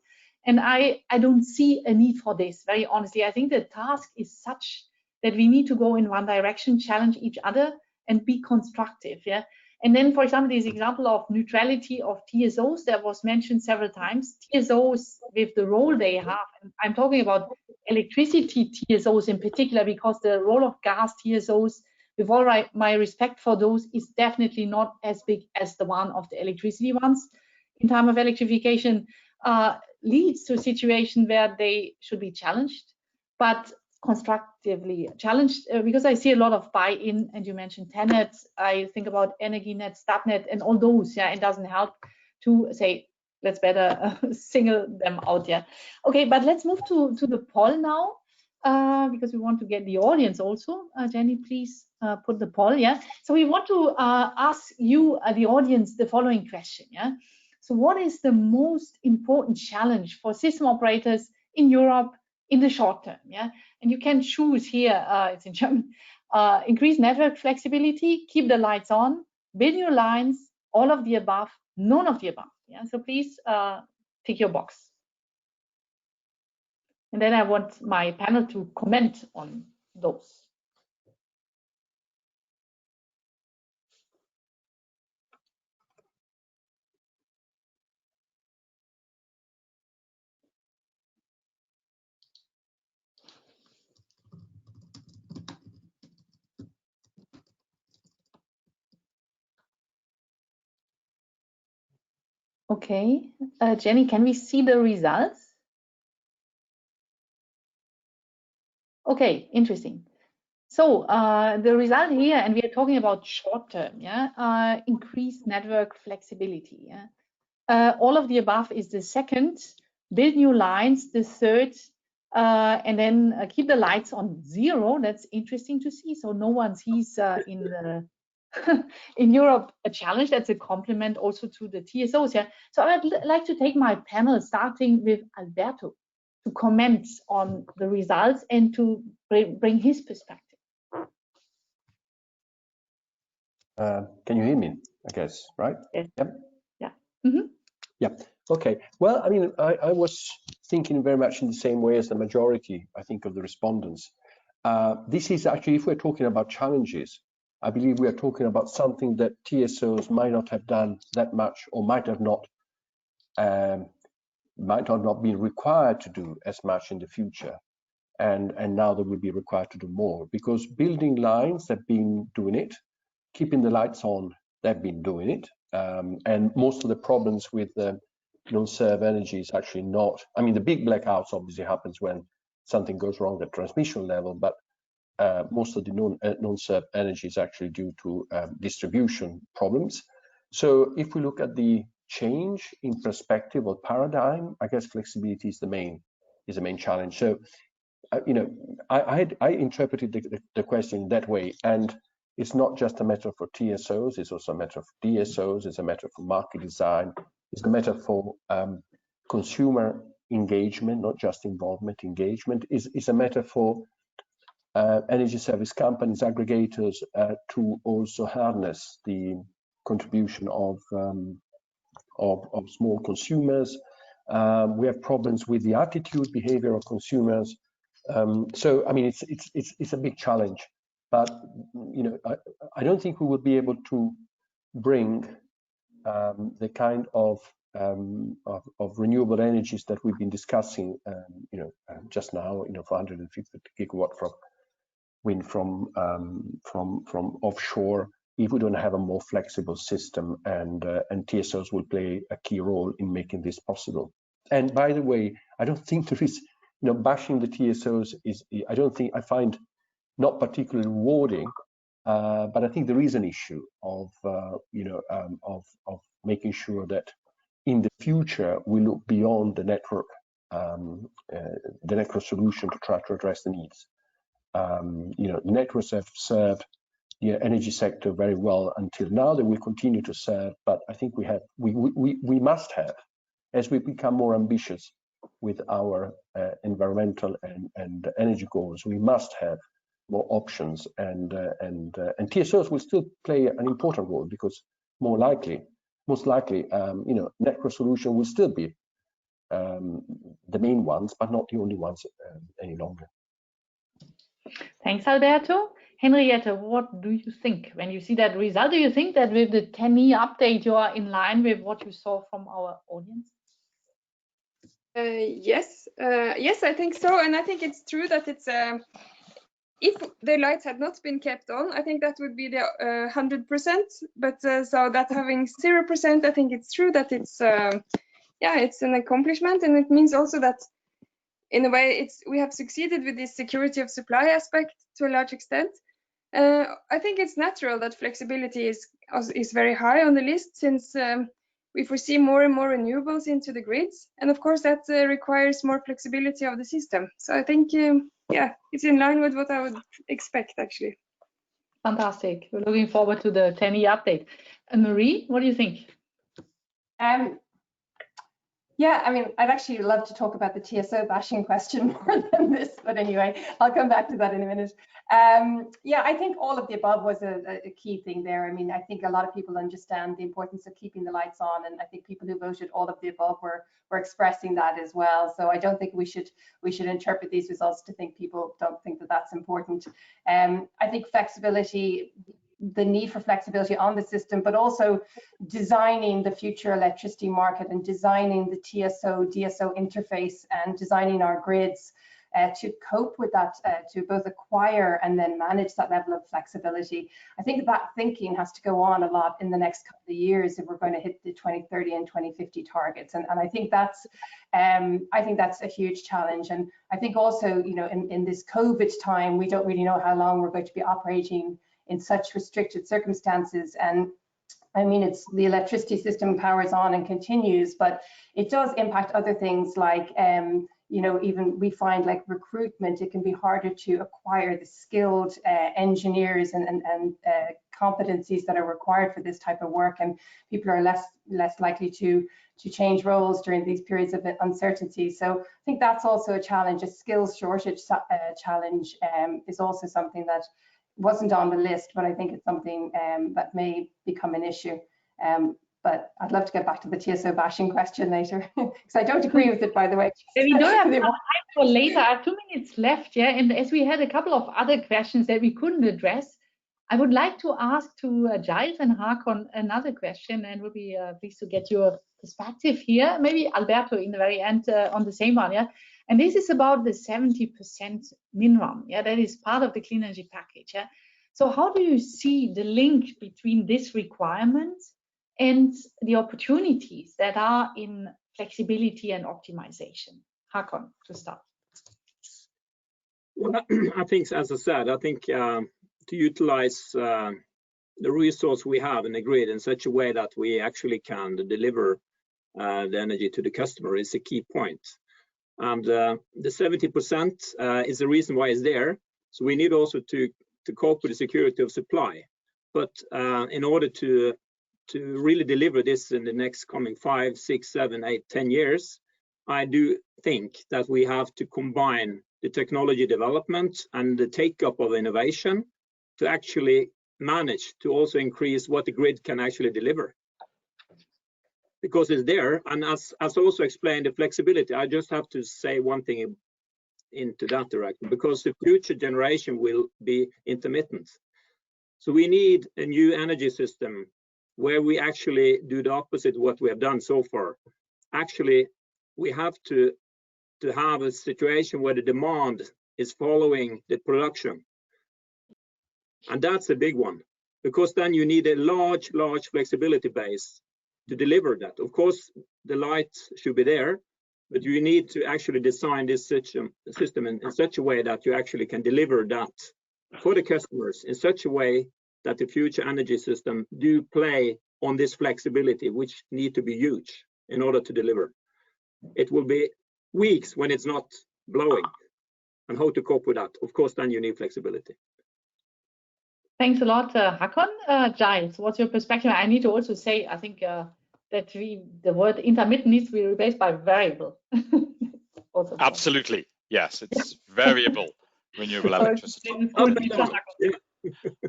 And I don't see a need for this, very honestly. I think the task is such that we need to go in one direction, challenge each other, and be constructive. Yeah. And then, for example, this example of neutrality of TSOs that was mentioned several times. TSOs with the role they have, and I'm talking about electricity TSOs in particular, because the role of gas TSOs, with all my respect for those, is definitely not as big as the one of the electricity ones. In time of electrification, leads to a situation where they should be challenged, but constructively challenged, because I see a lot of buy-in, and you mentioned TENET, I think about EnergyNet, StatNet, and all those, yeah, it doesn't help to say, let's better single them out, yeah. Okay, but let's move to the poll now, because we want to get the audience also. Jenny, please put the poll, yeah. So we want to ask you, the audience, the following question, yeah. So what is the most important challenge for system operators in Europe in the short term, yeah? And you can choose here, it's in German, increase network flexibility, keep the lights on, build new lines, all of the above, none of the above, yeah? So please tick your box. And then I want my panel to comment on those. Okay, Jenny, can we see the results? Okay, interesting. So the result here, and we are talking about short term, yeah, increased network flexibility. Yeah, all of the above is the second, build new lines, the third, and then keep the lights on 0. That's interesting to see. So no one sees in the in Europe a challenge. That's a compliment also to the TSOs. Yeah. So I'd like to take my panel, starting with Alberto, to comment on the results and to bring his perspective. Can you hear me? I guess, right? Yes. Yep. Yeah. Mm-hmm. Yeah. Okay. Well, I mean, I was thinking very much in the same way as the majority, I think, of the respondents. This is actually, if we're talking about challenges, I believe we are talking about something that TSOs might not have done that much, or might not be required to do as much in the future. And now they will be required to do more, because building lines, they've been doing it, keeping the lights on, they've been doing it. And most of the problems with the non-serve energy is actually not, I mean, the big blackouts obviously happens when something goes wrong at transmission level, but most of the non-serve energy is actually due to distribution problems. So if we look at the change in perspective or paradigm, I guess flexibility is the main challenge. So you know, I interpreted the question that way, and it's not just a matter for TSOs, it's also a matter for DSOs, it's a matter for market design, it's a matter for consumer engagement, not just involvement, engagement, is a matter for energy service companies, aggregators, to also harness the contribution of small consumers. We have problems with the attitude, behavior of consumers. So I mean, it's a big challenge, but you know, I don't think we will be able to bring the kind of renewable energies that we've been discussing, you know, just now, you know, 450 gigawatt from wind from offshore, if we don't have a more flexible system, and TSOs will play a key role in making this possible. And by the way, I don't think there is, you know, bashing the TSOs is, I find not particularly rewarding, but I think there is an issue of, you know, of making sure that in the future we look beyond the network solution to try to address the needs. You know, networks have served the energy sector very well until now. They will continue to serve, but I think we must have, as we become more ambitious with our environmental and energy goals, we must have more options, and TSOs will still play an important role, because most likely, you know, network solution will still be the main ones, but not the only ones any longer. Thanks, Alberto. Henriette, what do you think when you see that result? Do you think that with the 10E update, you are in line with what you saw from our audience? Yes, I think so, and I think it's true that it's if the lights had not been kept on, I think that would be the 100%. But so that having 0%, I think it's true that it's it's an accomplishment, and it means also that in a way we have succeeded with this security of supply aspect to a large extent. I think it's natural that flexibility is very high on the list, since we foresee more and more renewables into the grids, and of course that requires more flexibility of the system. So I think it's in line with what I would expect, actually. Fantastic. We're looking forward to the 10E update. And Marie, what do you think? Yeah, I mean, I'd actually love to talk about the TSO bashing question more than this, but anyway, I'll come back to that in a minute. Yeah, I think all of the above was a key thing there. I mean, I think a lot of people understand the importance of keeping the lights on, and I think people who voted all of the above were expressing that as well. So I don't think we should interpret these results to think people don't think that that's important. I think flexibility, the need for flexibility on the system, but also designing the future electricity market and designing the TSO-DSO interface and designing our grids to cope with that, to both acquire and then manage that level of flexibility. I think that thinking has to go on a lot in the next couple of years if we're going to hit the 2030 and 2050 targets. And I think that's a huge challenge. And I think also, you know, in this COVID time, we don't really know how long we're going to be operating in such restricted circumstances. And I mean, it's the electricity system powers on and continues, but it does impact other things like, you know, even we find like recruitment, it can be harder to acquire the skilled engineers and competencies that are required for this type of work, and people are less likely to change roles during these periods of uncertainty. So I think that's also a challenge. A skills shortage challenge is also something that wasn't on the list, but I think it's something that may become an issue. But I'd love to get back to the TSO bashing question later, because I don't agree with it, by the way. We don't have time for later. I have 2 minutes left, yeah. And as we had a couple of other questions that we couldn't address, I would like to ask to Giles and Hakon another question, and would be pleased to get your perspective here. Maybe Alberto in the very end on the same one, yeah. And this is about the 70% minimum, yeah, that is part of the clean energy package, yeah. So how do you see the link between this requirement and the opportunities that are in flexibility and optimization? Hakon, to start. Well, I think, as I said, I think to utilize the resource we have in the grid in such a way that we actually can deliver the energy to the customer is a key point. And the 70% is the reason why it's there. So we need also to cope with the security of supply. But in order to really deliver this in the next coming 5, 6, 7, 8, 10 years, I do think that we have to combine the technology development and the take-up of innovation to actually manage to also increase what the grid can actually deliver. Because it's there, and as also explained, the flexibility, I just have to say one thing into that direction, because the future generation will be intermittent. So we need a new energy system where we actually do the opposite of what we have done so far. Actually, we have to have a situation where the demand is following the production. And that's a big one, because then you need a large flexibility base to deliver that. Of course, the light should be there, but you need to actually design this system in such a way that you actually can deliver that for the customers in such a way that the future energy system do play on this flexibility, which need to be huge in order to deliver. It will be weeks when it's not blowing, and how to cope with that. Of course, then you need flexibility. Thanks a lot, Hakon. Giles, what's your perspective? I need to also say, I think that the word intermittent needs to be replaced by variable. Absolutely, yes, it's variable renewable electricity.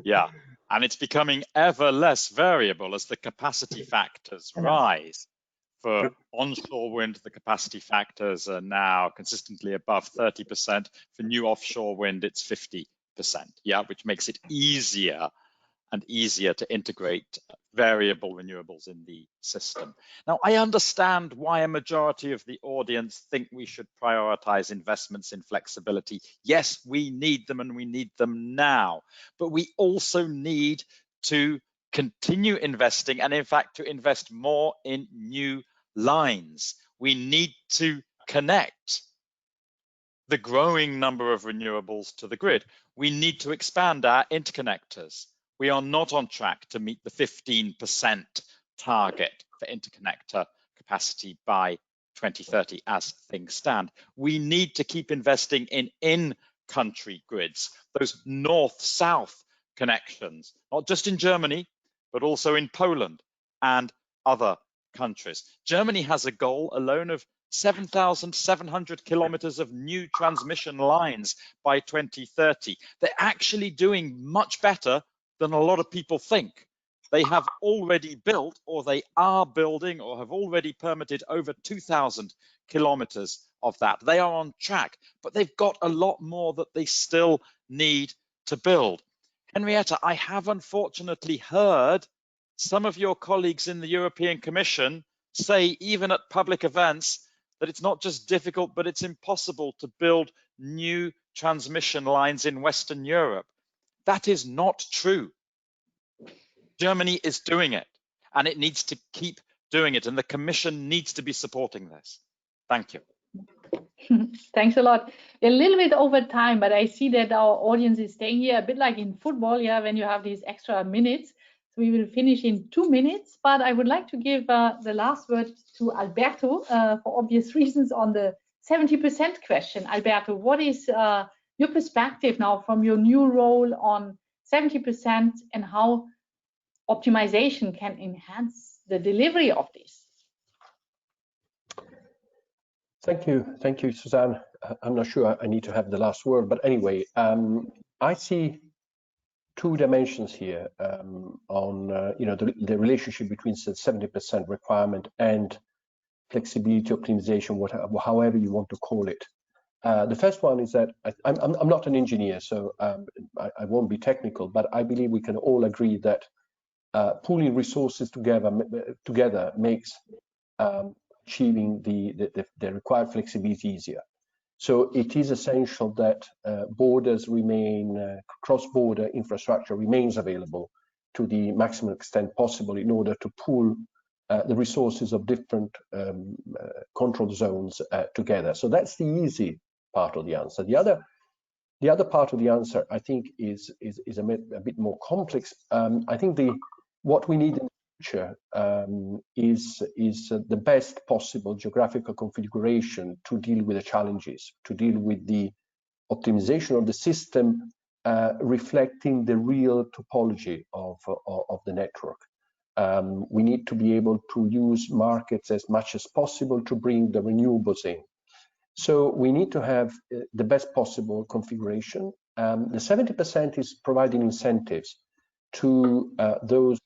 Yeah, and it's becoming ever less variable as the capacity factors rise. For onshore wind, the capacity factors are now consistently above 30%. For new offshore wind, it's 50%. 50%, yeah, which makes it easier and easier to integrate variable renewables in the system. Now, I understand why a majority of the audience think we should prioritize investments in flexibility. Yes, we need them and we need them now, but we also need to continue investing and in fact to invest more in new lines. We need to connect the growing number of renewables to the grid. We need to expand our interconnectors. We are not on track to meet the 15% target for interconnector capacity by 2030 as things stand. We need to keep investing in in-country grids, those north-south connections, not just in Germany, but also in Poland and other countries. Germany has a goal alone of 7,700 kilometers of new transmission lines by 2030. They're actually doing much better than a lot of people think. They have already built, or they are building, or have already permitted over 2,000 kilometers of that. They are on track, but they've got a lot more that they still need to build. Henrietta, I have unfortunately heard some of your colleagues in the European Commission say, even at public events, that it's not just difficult, but it's impossible to build new transmission lines in Western Europe. That is not true. Germany is doing it, and it needs to keep doing it, and the Commission needs to be supporting this. Thank you. Thanks a lot. A little bit over time, but I see that our audience is staying here a bit like in football, yeah, when you have these extra minutes. So we will finish in 2 minutes, but I would like to give the last word to Alberto for obvious reasons on the 70% question. Alberto, what is your perspective now from your new role on 70% and how optimization can enhance the delivery of this? Thank you, Susanne. I'm not sure I need to have the last word, but anyway, I see two dimensions here on the relationship between the 70% requirement and flexibility optimization, however you want to call it. The first one is that I'm not an engineer, so I won't be technical, but I believe we can all agree that pooling resources together makes achieving the required flexibility easier. So it is essential that borders remain, cross-border infrastructure remains available to the maximum extent possible in order to pool the resources of different control zones together. So that's the easy part of the answer. The other part of the answer, I think, is a bit more complex. I think what we need in the future is the best possible geographical configuration to deal with the challenges, to deal with the optimization of the system, reflecting the real topology of the network. We need to be able to use markets as much as possible to bring the renewables in. So we need to have the best possible configuration. The 70% is providing incentives to those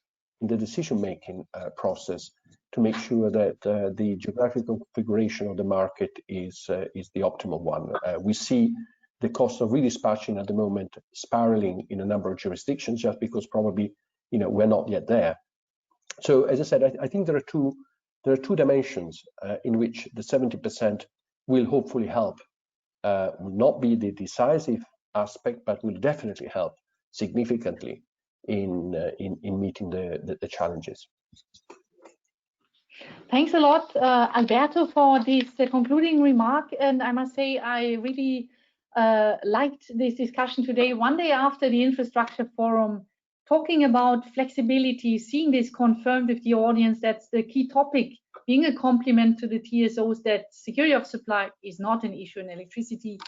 in the decision-making process to make sure that the geographical configuration of the market is the optimal one. We see the cost of redispatching at the moment spiraling in a number of jurisdictions just because probably we're not yet there. So as I said, I think there are two dimensions in which the 70% will hopefully help. Will not be the decisive aspect, but will definitely help significantly in meeting the challenges. Thanks a lot, Alberto, for this concluding remark. And I must say, I really liked this discussion today, one day after the Infrastructure Forum, talking about flexibility, seeing this confirmed with the audience. That's the key topic, being a complement to the TSOs, that security of supply is not an issue in electricity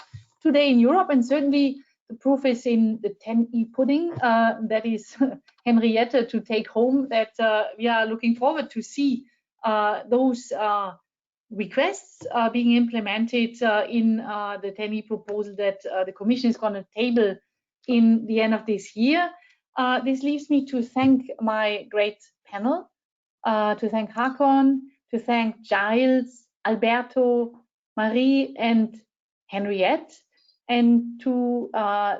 today in Europe. And certainly the proof is in the 10E pudding that is Henrietta to take home, that we are looking forward to see those requests being implemented in the 10E proposal that the Commission is going to table in the end of this year. This leaves me to thank my great panel, to thank Håkon, to thank Giles, Alberto, Marie, and Henriette. and to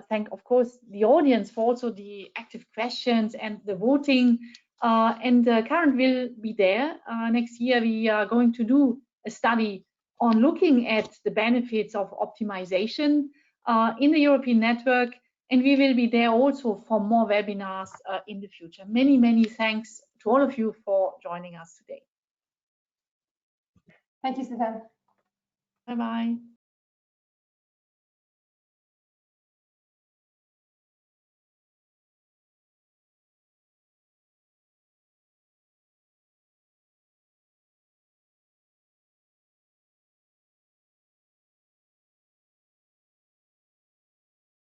thank, of course, the audience for also the active questions and the voting. And Karen will be there. Next year, we are going to do a study on looking at the benefits of optimization in the European network. And we will be there also for more webinars in the future. Many, many thanks to all of you for joining us today. Thank you, Susanne. Bye-bye.